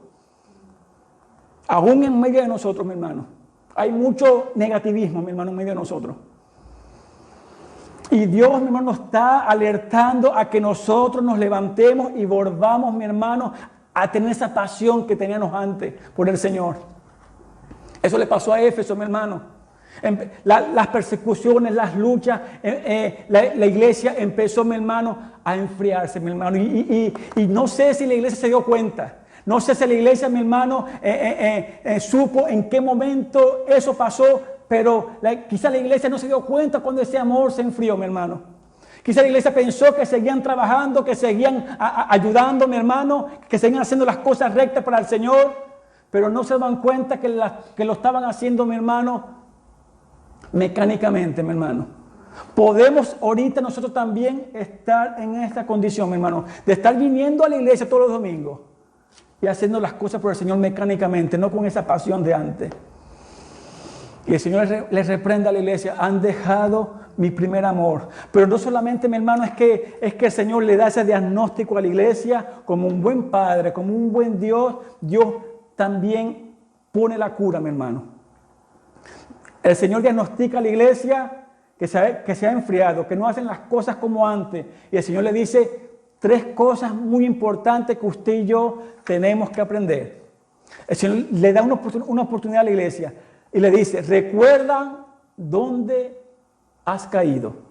mi hermano, hay mucho negativismo, mi hermano, en medio de nosotros. Y Dios, mi hermano, nos está alertando a que nosotros nos levantemos y volvamos, mi hermano, a tener esa pasión que teníamos antes por el Señor. Eso le pasó a Éfeso, mi hermano. Las persecuciones, las luchas, la iglesia empezó, mi hermano, a enfriarse, mi hermano. Y no sé si la iglesia se dio cuenta. No sé si la iglesia, mi hermano, supo en qué momento eso pasó. Pero quizá la iglesia no se dio cuenta cuando ese amor se enfrió, mi hermano. Quizá la iglesia pensó que seguían trabajando, que seguían ayudando, mi hermano, que seguían haciendo las cosas rectas para el Señor, pero no se dan cuenta que lo estaban haciendo, mi hermano, mecánicamente, mi hermano. Podemos ahorita nosotros también estar en esta condición, mi hermano, de estar viniendo a la iglesia todos los domingos y haciendo las cosas por el Señor mecánicamente, no con esa pasión de antes. Y el Señor les reprende a la iglesia, han dejado mi primer amor. Pero no solamente, mi hermano, es que el Señor le da ese diagnóstico a la iglesia como un buen padre, como un buen Dios. Dios también pone la cura, mi hermano. El Señor diagnostica a la iglesia que se ha enfriado, que no hacen las cosas como antes. Y el Señor le dice 3 cosas muy importantes que usted y yo tenemos que aprender. El Señor le da una oportunidad a la iglesia y le dice, recuerda dónde has caído.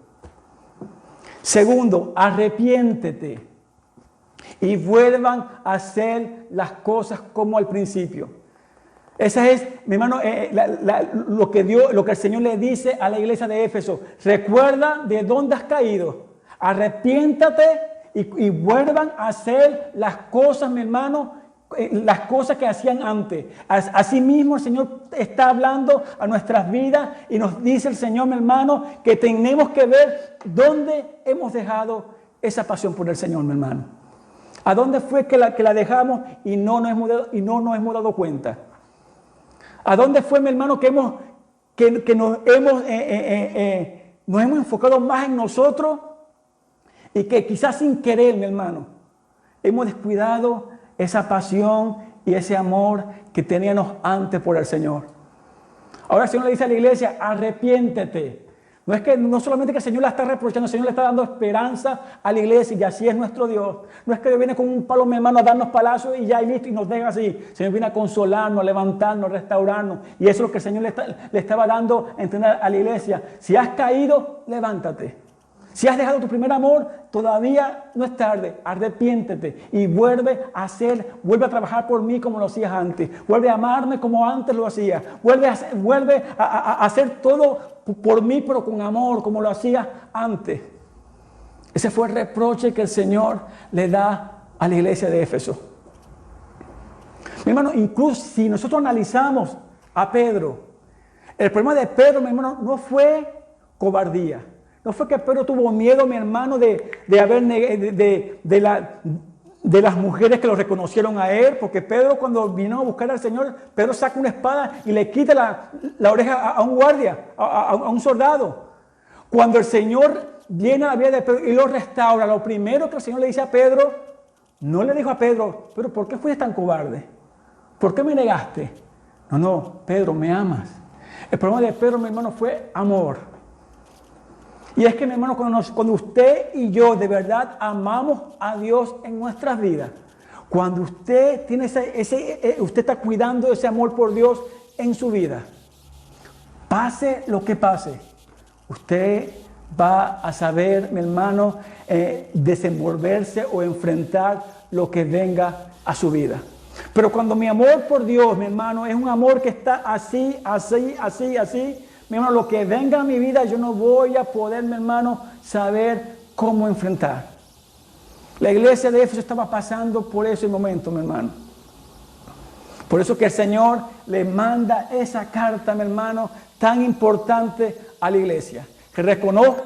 Segundo, arrepiéntete y vuelvan a hacer las cosas como al principio. Esa es, mi hermano, lo que el Señor le dice a la iglesia de Éfeso. Recuerda de dónde has caído. Arrepiéntate y vuelvan a hacer las cosas, mi hermano, las cosas que hacían antes. Asimismo, el Señor está hablando a nuestras vidas y nos dice el Señor, mi hermano, que tenemos que ver dónde hemos dejado esa pasión por el Señor, mi hermano. ¿A dónde fue que la dejamos y no nos hemos dado cuenta? ¿A dónde fue, mi hermano, que nos hemos enfocado más en nosotros y que quizás sin querer, mi hermano, hemos descuidado esa pasión y ese amor que teníamos antes por el Señor? Ahora el Señor le dice a la iglesia, arrepiéntete. No solamente que el Señor la está reprochando, el Señor le está dando esperanza a la iglesia y así es nuestro Dios. No es que Dios viene con un palo, mi hermano, a darnos palazos y ya y listo y nos deja así. El Señor viene a consolarnos, a levantarnos, a restaurarnos. Y eso es lo que el Señor le estaba dando a entender a la iglesia. Si has caído, levántate. Si has dejado tu primer amor, todavía no es tarde. Arrepiéntete y vuelve a trabajar por mí como lo hacías antes. Vuelve a amarme como antes lo hacías. Vuelve a hacer todo por mí, pero con amor, como lo hacías antes. Ese fue el reproche que el Señor le da a la iglesia de Éfeso. Mi hermano, incluso si nosotros analizamos a Pedro, el problema de Pedro, mi hermano, no fue cobardía. No fue que Pedro tuvo miedo, mi hermano, de las mujeres que lo reconocieron a él, porque Pedro, cuando vino a buscar al Señor, Pedro saca una espada y le quita la oreja a un guardia, a un soldado. Cuando el Señor viene a la vida de Pedro y lo restaura, lo primero que el Señor le dice a Pedro, no le dijo a Pedro, pero ¿por qué fuiste tan cobarde? ¿Por qué me negaste? No, Pedro, me amas. El problema de Pedro, mi hermano, fue amor. Y es que, mi hermano, cuando usted y yo de verdad amamos a Dios en nuestras vidas, cuando usted tiene usted está cuidando ese amor por Dios en su vida, pase lo que pase, usted va a saber, mi hermano, desenvolverse o enfrentar lo que venga a su vida. Pero cuando mi amor por Dios, mi hermano, es un amor que está así, mi hermano, lo que venga a mi vida, yo no voy a poder, mi hermano, saber cómo enfrentar. La iglesia de Éfeso estaba pasando por ese momento, mi hermano. Por eso que el Señor le manda esa carta, mi hermano, tan importante a la iglesia. Que reconozcan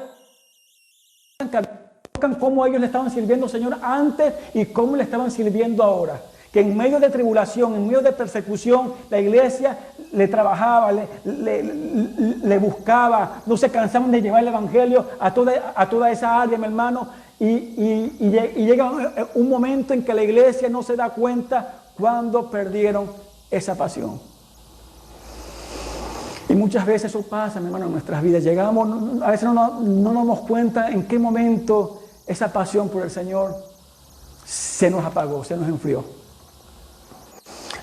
cómo ellos le estaban sirviendo al Señor antes y cómo le estaban sirviendo ahora. Que en medio de tribulación, en medio de persecución, la iglesia le trabajaba, le buscaba, no se cansaban de llevar el evangelio a toda esa área, mi hermano, y llega un momento en que la iglesia no se da cuenta cuando perdieron esa pasión. Y muchas veces eso pasa, mi hermano, en nuestras vidas. Llegamos, a veces no nos damos cuenta en qué momento esa pasión por el Señor se nos apagó, se nos enfrió.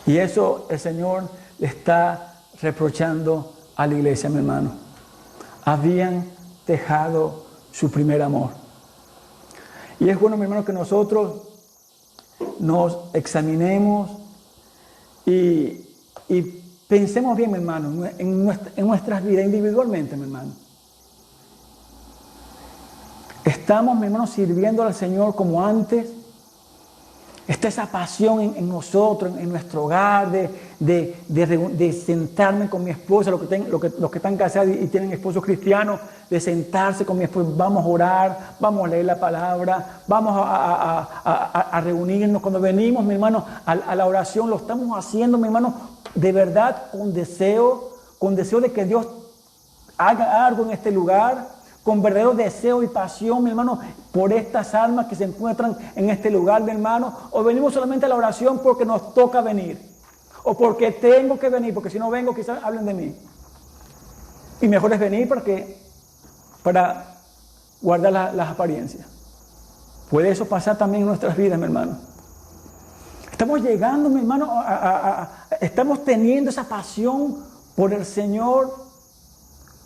Y eso el Señor le está reprochando a la iglesia, mi hermano. Habían dejado su primer amor. Y es bueno, mi hermano, que nosotros nos examinemos y pensemos bien, mi hermano, en nuestras vidas individualmente, mi hermano. ¿Estamos, mi hermano, sirviendo al Señor como antes? Está esa pasión en nosotros, en nuestro hogar, de sentarme con mi esposa, los que están casados y tienen esposos cristianos, de sentarse con mi esposa, vamos a orar, vamos a leer la palabra, vamos a reunirnos. Cuando venimos, mi hermano, a la oración, lo estamos haciendo, mi hermano, de verdad, con deseo de que Dios haga algo en este lugar, con verdadero deseo y pasión, mi hermano, por estas almas que se encuentran en este lugar, mi hermano. O venimos solamente a la oración porque nos toca venir, o porque tengo que venir, porque si no vengo quizás hablen de mí. Y mejor es venir para guardar las apariencias. Puede eso pasar también en nuestras vidas, mi hermano. Estamos llegando, mi hermano, estamos teniendo esa pasión por el Señor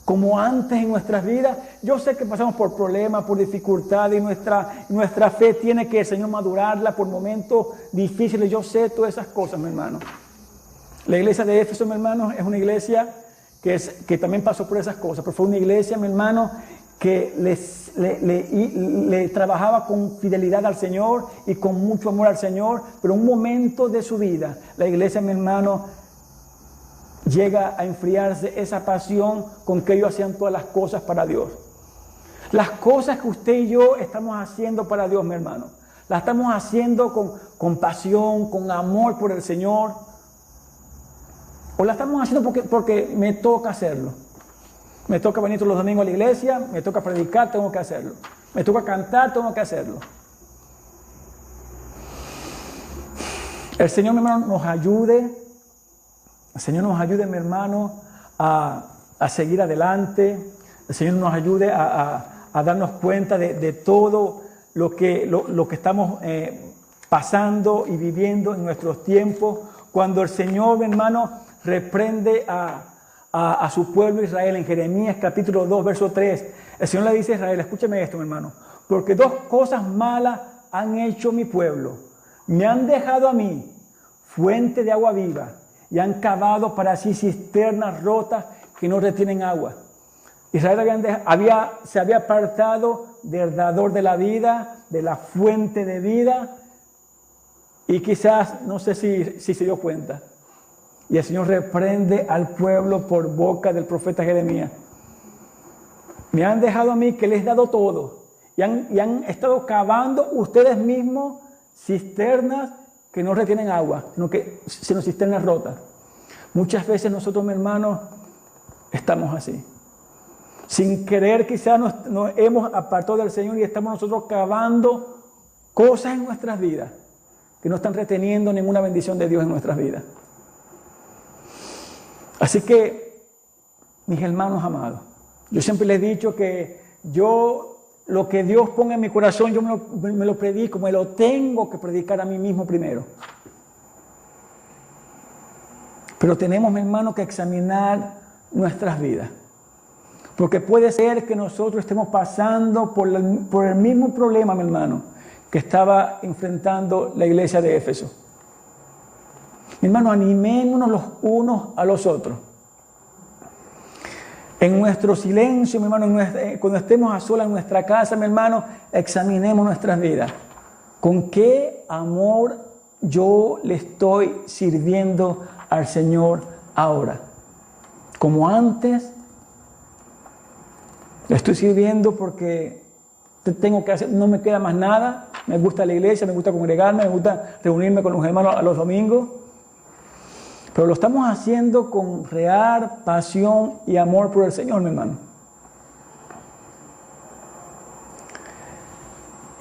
como antes en nuestras vidas. Yo sé que pasamos por problemas, por dificultades, y nuestra fe tiene que el Señor madurarla por momentos difíciles. Yo sé todas esas cosas, mi hermano. La iglesia de Éfeso, mi hermano, es una iglesia que también pasó por esas cosas, pero fue una iglesia, mi hermano, que le trabajaba con fidelidad al Señor y con mucho amor al Señor, pero en un momento de su vida, la iglesia, mi hermano, llega a enfriarse esa pasión con que ellos hacían todas las cosas para Dios. Las cosas que usted y yo estamos haciendo para Dios, mi hermano, las estamos haciendo con pasión, con amor por el Señor, o la estamos haciendo porque me toca hacerlo. Me toca venir todos los domingos a la iglesia, me toca predicar, tengo que hacerlo. Me toca cantar, tengo que hacerlo. El Señor, mi hermano, nos ayude. El Señor nos ayude, mi hermano, a seguir adelante. El Señor nos ayude a darnos cuenta de todo lo que estamos pasando y viviendo en nuestros tiempos. Cuando el Señor, mi hermano, reprende a su pueblo Israel en Jeremías capítulo 2, verso 3. El Señor le dice a Israel, escúchame esto, mi hermano, porque dos cosas malas han hecho mi pueblo. Me han dejado a mí fuente de agua viva y han cavado para sí cisternas rotas que no retienen agua. Israel se había apartado del dador de la vida, de la fuente de vida, y quizás, no sé si se dio cuenta. Y el Señor reprende al pueblo por boca del profeta Jeremías. Me han dejado a mí que les he dado todo. Y han estado cavando ustedes mismos cisternas que no retienen agua, sino cisternas rotas. Muchas veces nosotros, mi hermano, estamos así. Sin querer quizás nos hemos apartado del Señor y estamos nosotros cavando cosas en nuestras vidas que no están reteniendo ninguna bendición de Dios en nuestras vidas. Así que, mis hermanos amados, yo siempre les he dicho que lo que Dios ponga en mi corazón, yo me lo predico, me lo tengo que predicar a mí mismo primero. Pero tenemos, mi hermano, que examinar nuestras vidas. Porque puede ser que nosotros estemos pasando por el mismo problema, mi hermano, que estaba enfrentando la iglesia de Éfeso. Mi hermano, animémonos los unos a los otros. En nuestro silencio, mi hermano, cuando estemos a solas en nuestra casa, mi hermano, examinemos nuestras vidas. ¿Con qué amor yo le estoy sirviendo al Señor ahora? Como antes, le estoy sirviendo porque tengo que hacer, no me queda más nada. Me gusta la iglesia, me gusta congregarme, me gusta reunirme con los hermanos a los domingos. Pero lo estamos haciendo con real pasión y amor por el Señor, mi hermano.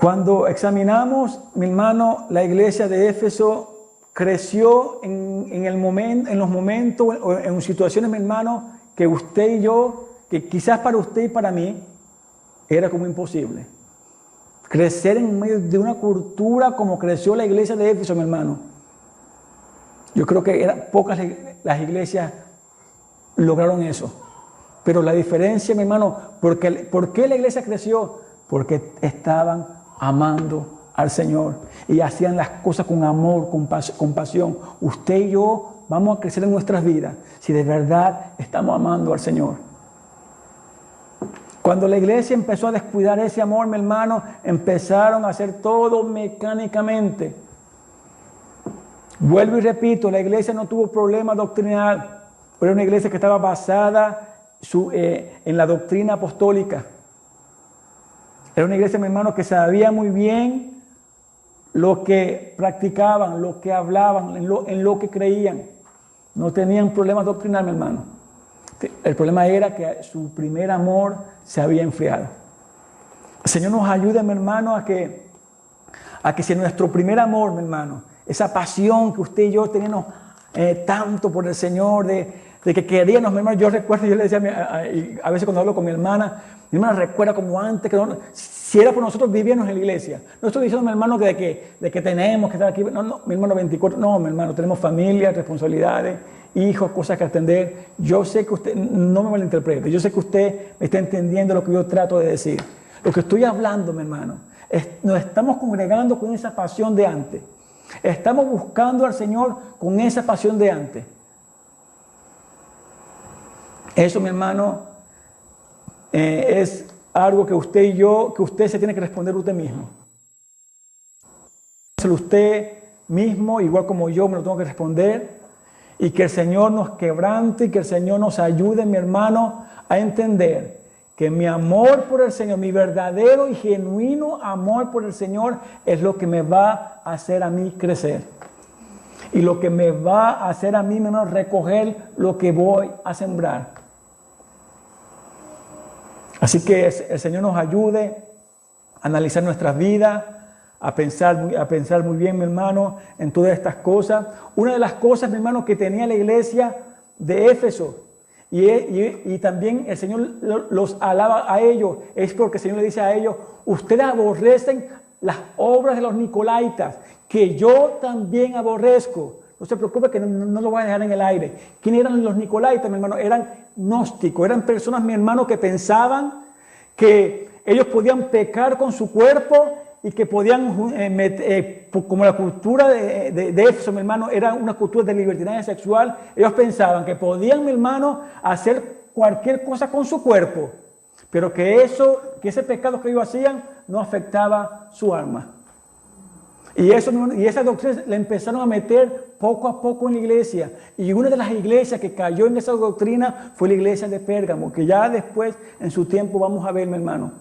Cuando examinamos, mi hermano, la iglesia de Éfeso creció en los momentos o en situaciones, mi hermano, que usted y yo, que quizás para usted y para mí, era como imposible. Crecer en medio de una cultura como creció la iglesia de Éfeso, mi hermano. Yo creo que eran pocas las iglesias lograron eso. Pero la diferencia, mi hermano, ¿por qué la iglesia creció? Porque estaban amando al Señor y hacían las cosas con amor, con pasión. Usted y yo vamos a crecer en nuestras vidas si de verdad estamos amando al Señor. Cuando la iglesia empezó a descuidar ese amor, mi hermano, empezaron a hacer todo mecánicamente. Vuelvo y repito, la iglesia no tuvo problema doctrinal. Era una iglesia que estaba basada en la doctrina apostólica. Era una iglesia, mi hermano, que sabía muy bien lo que practicaban, lo que hablaban, en lo que creían. No tenían problema doctrinal, mi hermano. El problema era que su primer amor se había enfriado. El Señor nos ayude, mi hermano, a que si nuestro primer amor, mi hermano, esa pasión que usted y yo teníamos tanto por el Señor, de que queríamos, mi hermano, yo recuerdo, yo le decía a veces cuando hablo con mi hermana recuerda como antes, que Si era por nosotros vivíamos en la iglesia. No estoy diciendo, mi hermano, de que tenemos que estar aquí. No, no, mi hermano, 24. No, mi hermano, tenemos familia, responsabilidades, hijos, cosas que atender. Yo sé que usted, no me malinterprete, yo sé que usted me está entendiendo lo que yo trato de decir. Lo que estoy hablando, mi hermano, nos estamos congregando con esa pasión de antes. Estamos buscando al Señor con esa pasión de antes. Eso, mi hermano, es algo que usted y yo, que usted se tiene que responder usted mismo. Usted mismo, igual como yo, me lo tengo que responder. Y que el Señor nos quebrante y que el Señor nos ayude, mi hermano, a entender que mi amor por el Señor, mi verdadero y genuino amor por el Señor es lo que me va a hacer a mí crecer. Y lo que me va a hacer a mí, mi hermano, recoger lo que voy a sembrar. Así que el Señor nos ayude a analizar nuestras vidas, a pensar muy bien, mi hermano, en todas estas cosas. Una de las cosas, mi hermano, que tenía la iglesia de Éfeso, y también el Señor los alaba a ellos, es porque el Señor le dice a ellos: ustedes aborrecen las obras de los nicolaitas, que yo también aborrezco. No se preocupe, que no lo voy a dejar en el aire. ¿Quiénes eran los nicolaitas, mi hermano? Eran gnósticos, eran personas, mi hermano, que pensaban que ellos podían pecar con su cuerpo y que podían, como la cultura de Éfeso, mi hermano, era una cultura de libertinaje sexual. Ellos pensaban que podían, mi hermano, hacer cualquier cosa con su cuerpo, pero que ese pecado que ellos hacían no afectaba su alma. Y esa doctrina la empezaron a meter poco a poco en la iglesia. Y una de las iglesias que cayó en esa doctrina fue la iglesia de Pérgamo, que ya después, en su tiempo, vamos a ver, mi hermano,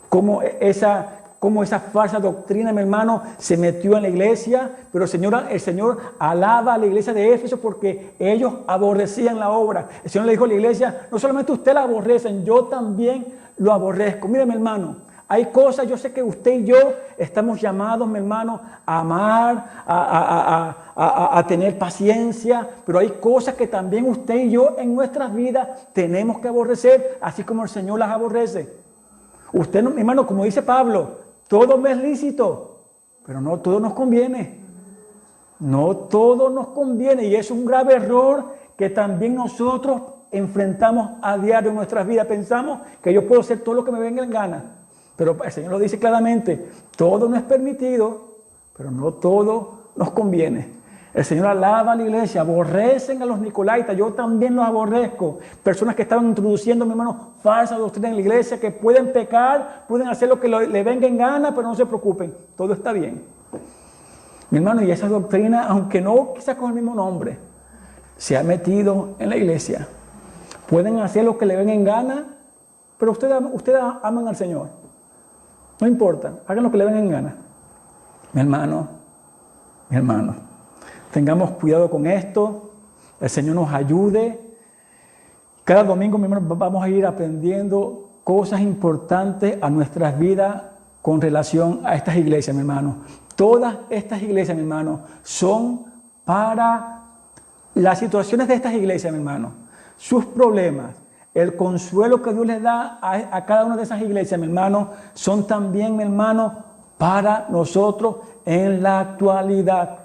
cómo esa falsa doctrina, mi hermano, se metió en la iglesia. Pero el Señor alaba a la iglesia de Éfeso porque ellos aborrecían la obra. El Señor le dijo a la iglesia: no solamente usted la aborrecen, yo también lo aborrezco. Mire, mi hermano, hay cosas, yo sé que usted y yo estamos llamados, mi hermano, a amar, a tener paciencia, pero hay cosas que también usted y yo en nuestras vidas tenemos que aborrecer, así como el Señor las aborrece. Usted, mi hermano, como dice Pablo, todo me es lícito, pero no todo nos conviene. No todo nos conviene, y es un grave error que también nosotros enfrentamos a diario en nuestras vidas. Pensamos que yo puedo hacer todo lo que me venga en gana. Pero el Señor lo dice claramente: todo no es permitido, pero no todo nos conviene. El Señor alaba a la iglesia, aborrecen a los nicolaitas, yo también los aborrezco. Personas que estaban introduciendo, mi hermano, falsa doctrina en la iglesia, que pueden pecar, pueden hacer lo que le venga en gana, pero no se preocupen, todo está bien. Mi hermano, y esa doctrina, aunque no quizás con el mismo nombre, se ha metido en la iglesia. Pueden hacer lo que le venga en gana, pero ustedes aman al Señor. No importa, hagan lo que le venga en gana. Mi hermano, tengamos cuidado con esto. El Señor nos ayude. Cada domingo, mi hermano, vamos a ir aprendiendo cosas importantes a nuestras vidas con relación a estas iglesias, mi hermano. Todas estas iglesias, mi hermano, son para las situaciones de estas iglesias, mi hermano, sus problemas. El consuelo que Dios les da a cada una de esas iglesias, mi hermano, son también, mi hermano, para nosotros en la actualidad.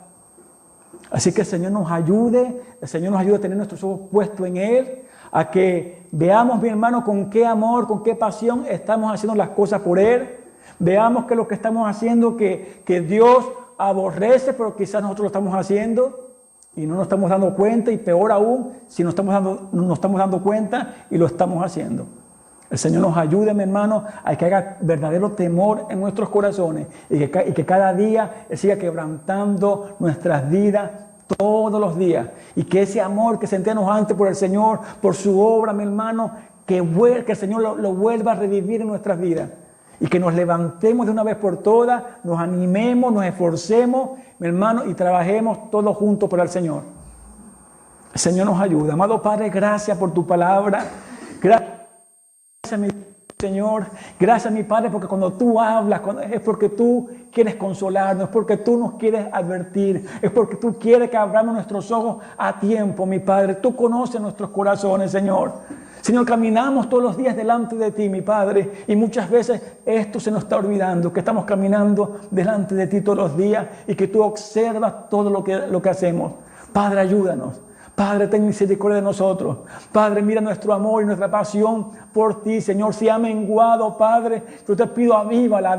Así que el Señor nos ayude a tener nuestros ojos puestos en Él, a que veamos, mi hermano, con qué amor, con qué pasión estamos haciendo las cosas por Él. Veamos que lo que estamos haciendo, que Dios aborrece, pero quizás nosotros lo estamos haciendo y no nos estamos dando cuenta, y peor aún, si nos estamos dando cuenta y lo estamos haciendo. El Señor nos ayude, mi hermano, a que haga verdadero temor en nuestros corazones y que cada día Él siga quebrantando nuestras vidas todos los días. Y que ese amor que sentíamos antes por el Señor, por su obra, mi hermano, que el Señor lo vuelva a revivir en nuestras vidas. Y que nos levantemos de una vez por todas, nos animemos, nos esforcemos, mi hermano, y trabajemos todos juntos por el Señor. El Señor nos ayuda. Amado Padre, gracias por tu palabra. Gracias, mi Señor. Gracias, mi Padre, porque cuando tú hablas, es porque tú quieres consolarnos, es porque tú nos quieres advertir, es porque tú quieres que abramos nuestros ojos a tiempo, mi Padre. Tú conoces nuestros corazones, Señor. Señor, caminamos todos los días delante de ti, mi Padre, y muchas veces esto se nos está olvidando, que estamos caminando delante de ti todos los días y que tú observas todo lo que hacemos. Padre, ayúdanos. Padre, ten misericordia de nosotros. Padre, mira nuestro amor y nuestra pasión por ti, Señor. Si ha menguado, Padre, yo te pido avívala,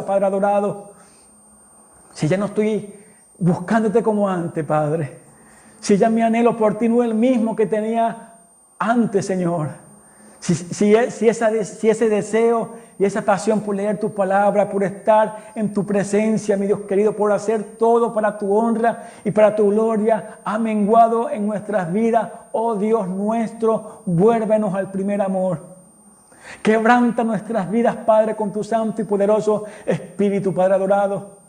Padre adorado. Si ya no estoy buscándote como antes, Padre. Si ya mi anhelo por ti no es el mismo que tenía antes, Señor. Si ese deseo y esa pasión por leer tu palabra, por estar en tu presencia, mi Dios querido, por hacer todo para tu honra y para tu gloria, ha menguado en nuestras vidas. Oh Dios nuestro, vuélvenos al primer amor. Quebranta nuestras vidas, Padre, con tu santo y poderoso Espíritu, Padre adorado.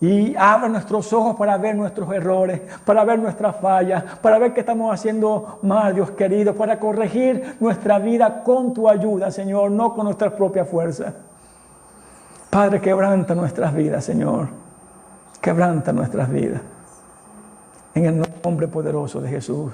Y abre nuestros ojos para ver nuestros errores, para ver nuestras fallas, para ver qué estamos haciendo mal, Dios querido, para corregir nuestra vida con tu ayuda, Señor, no con nuestras propias fuerzas. Padre, quebranta nuestras vidas, Señor. Quebranta nuestras vidas. En el nombre poderoso de Jesús.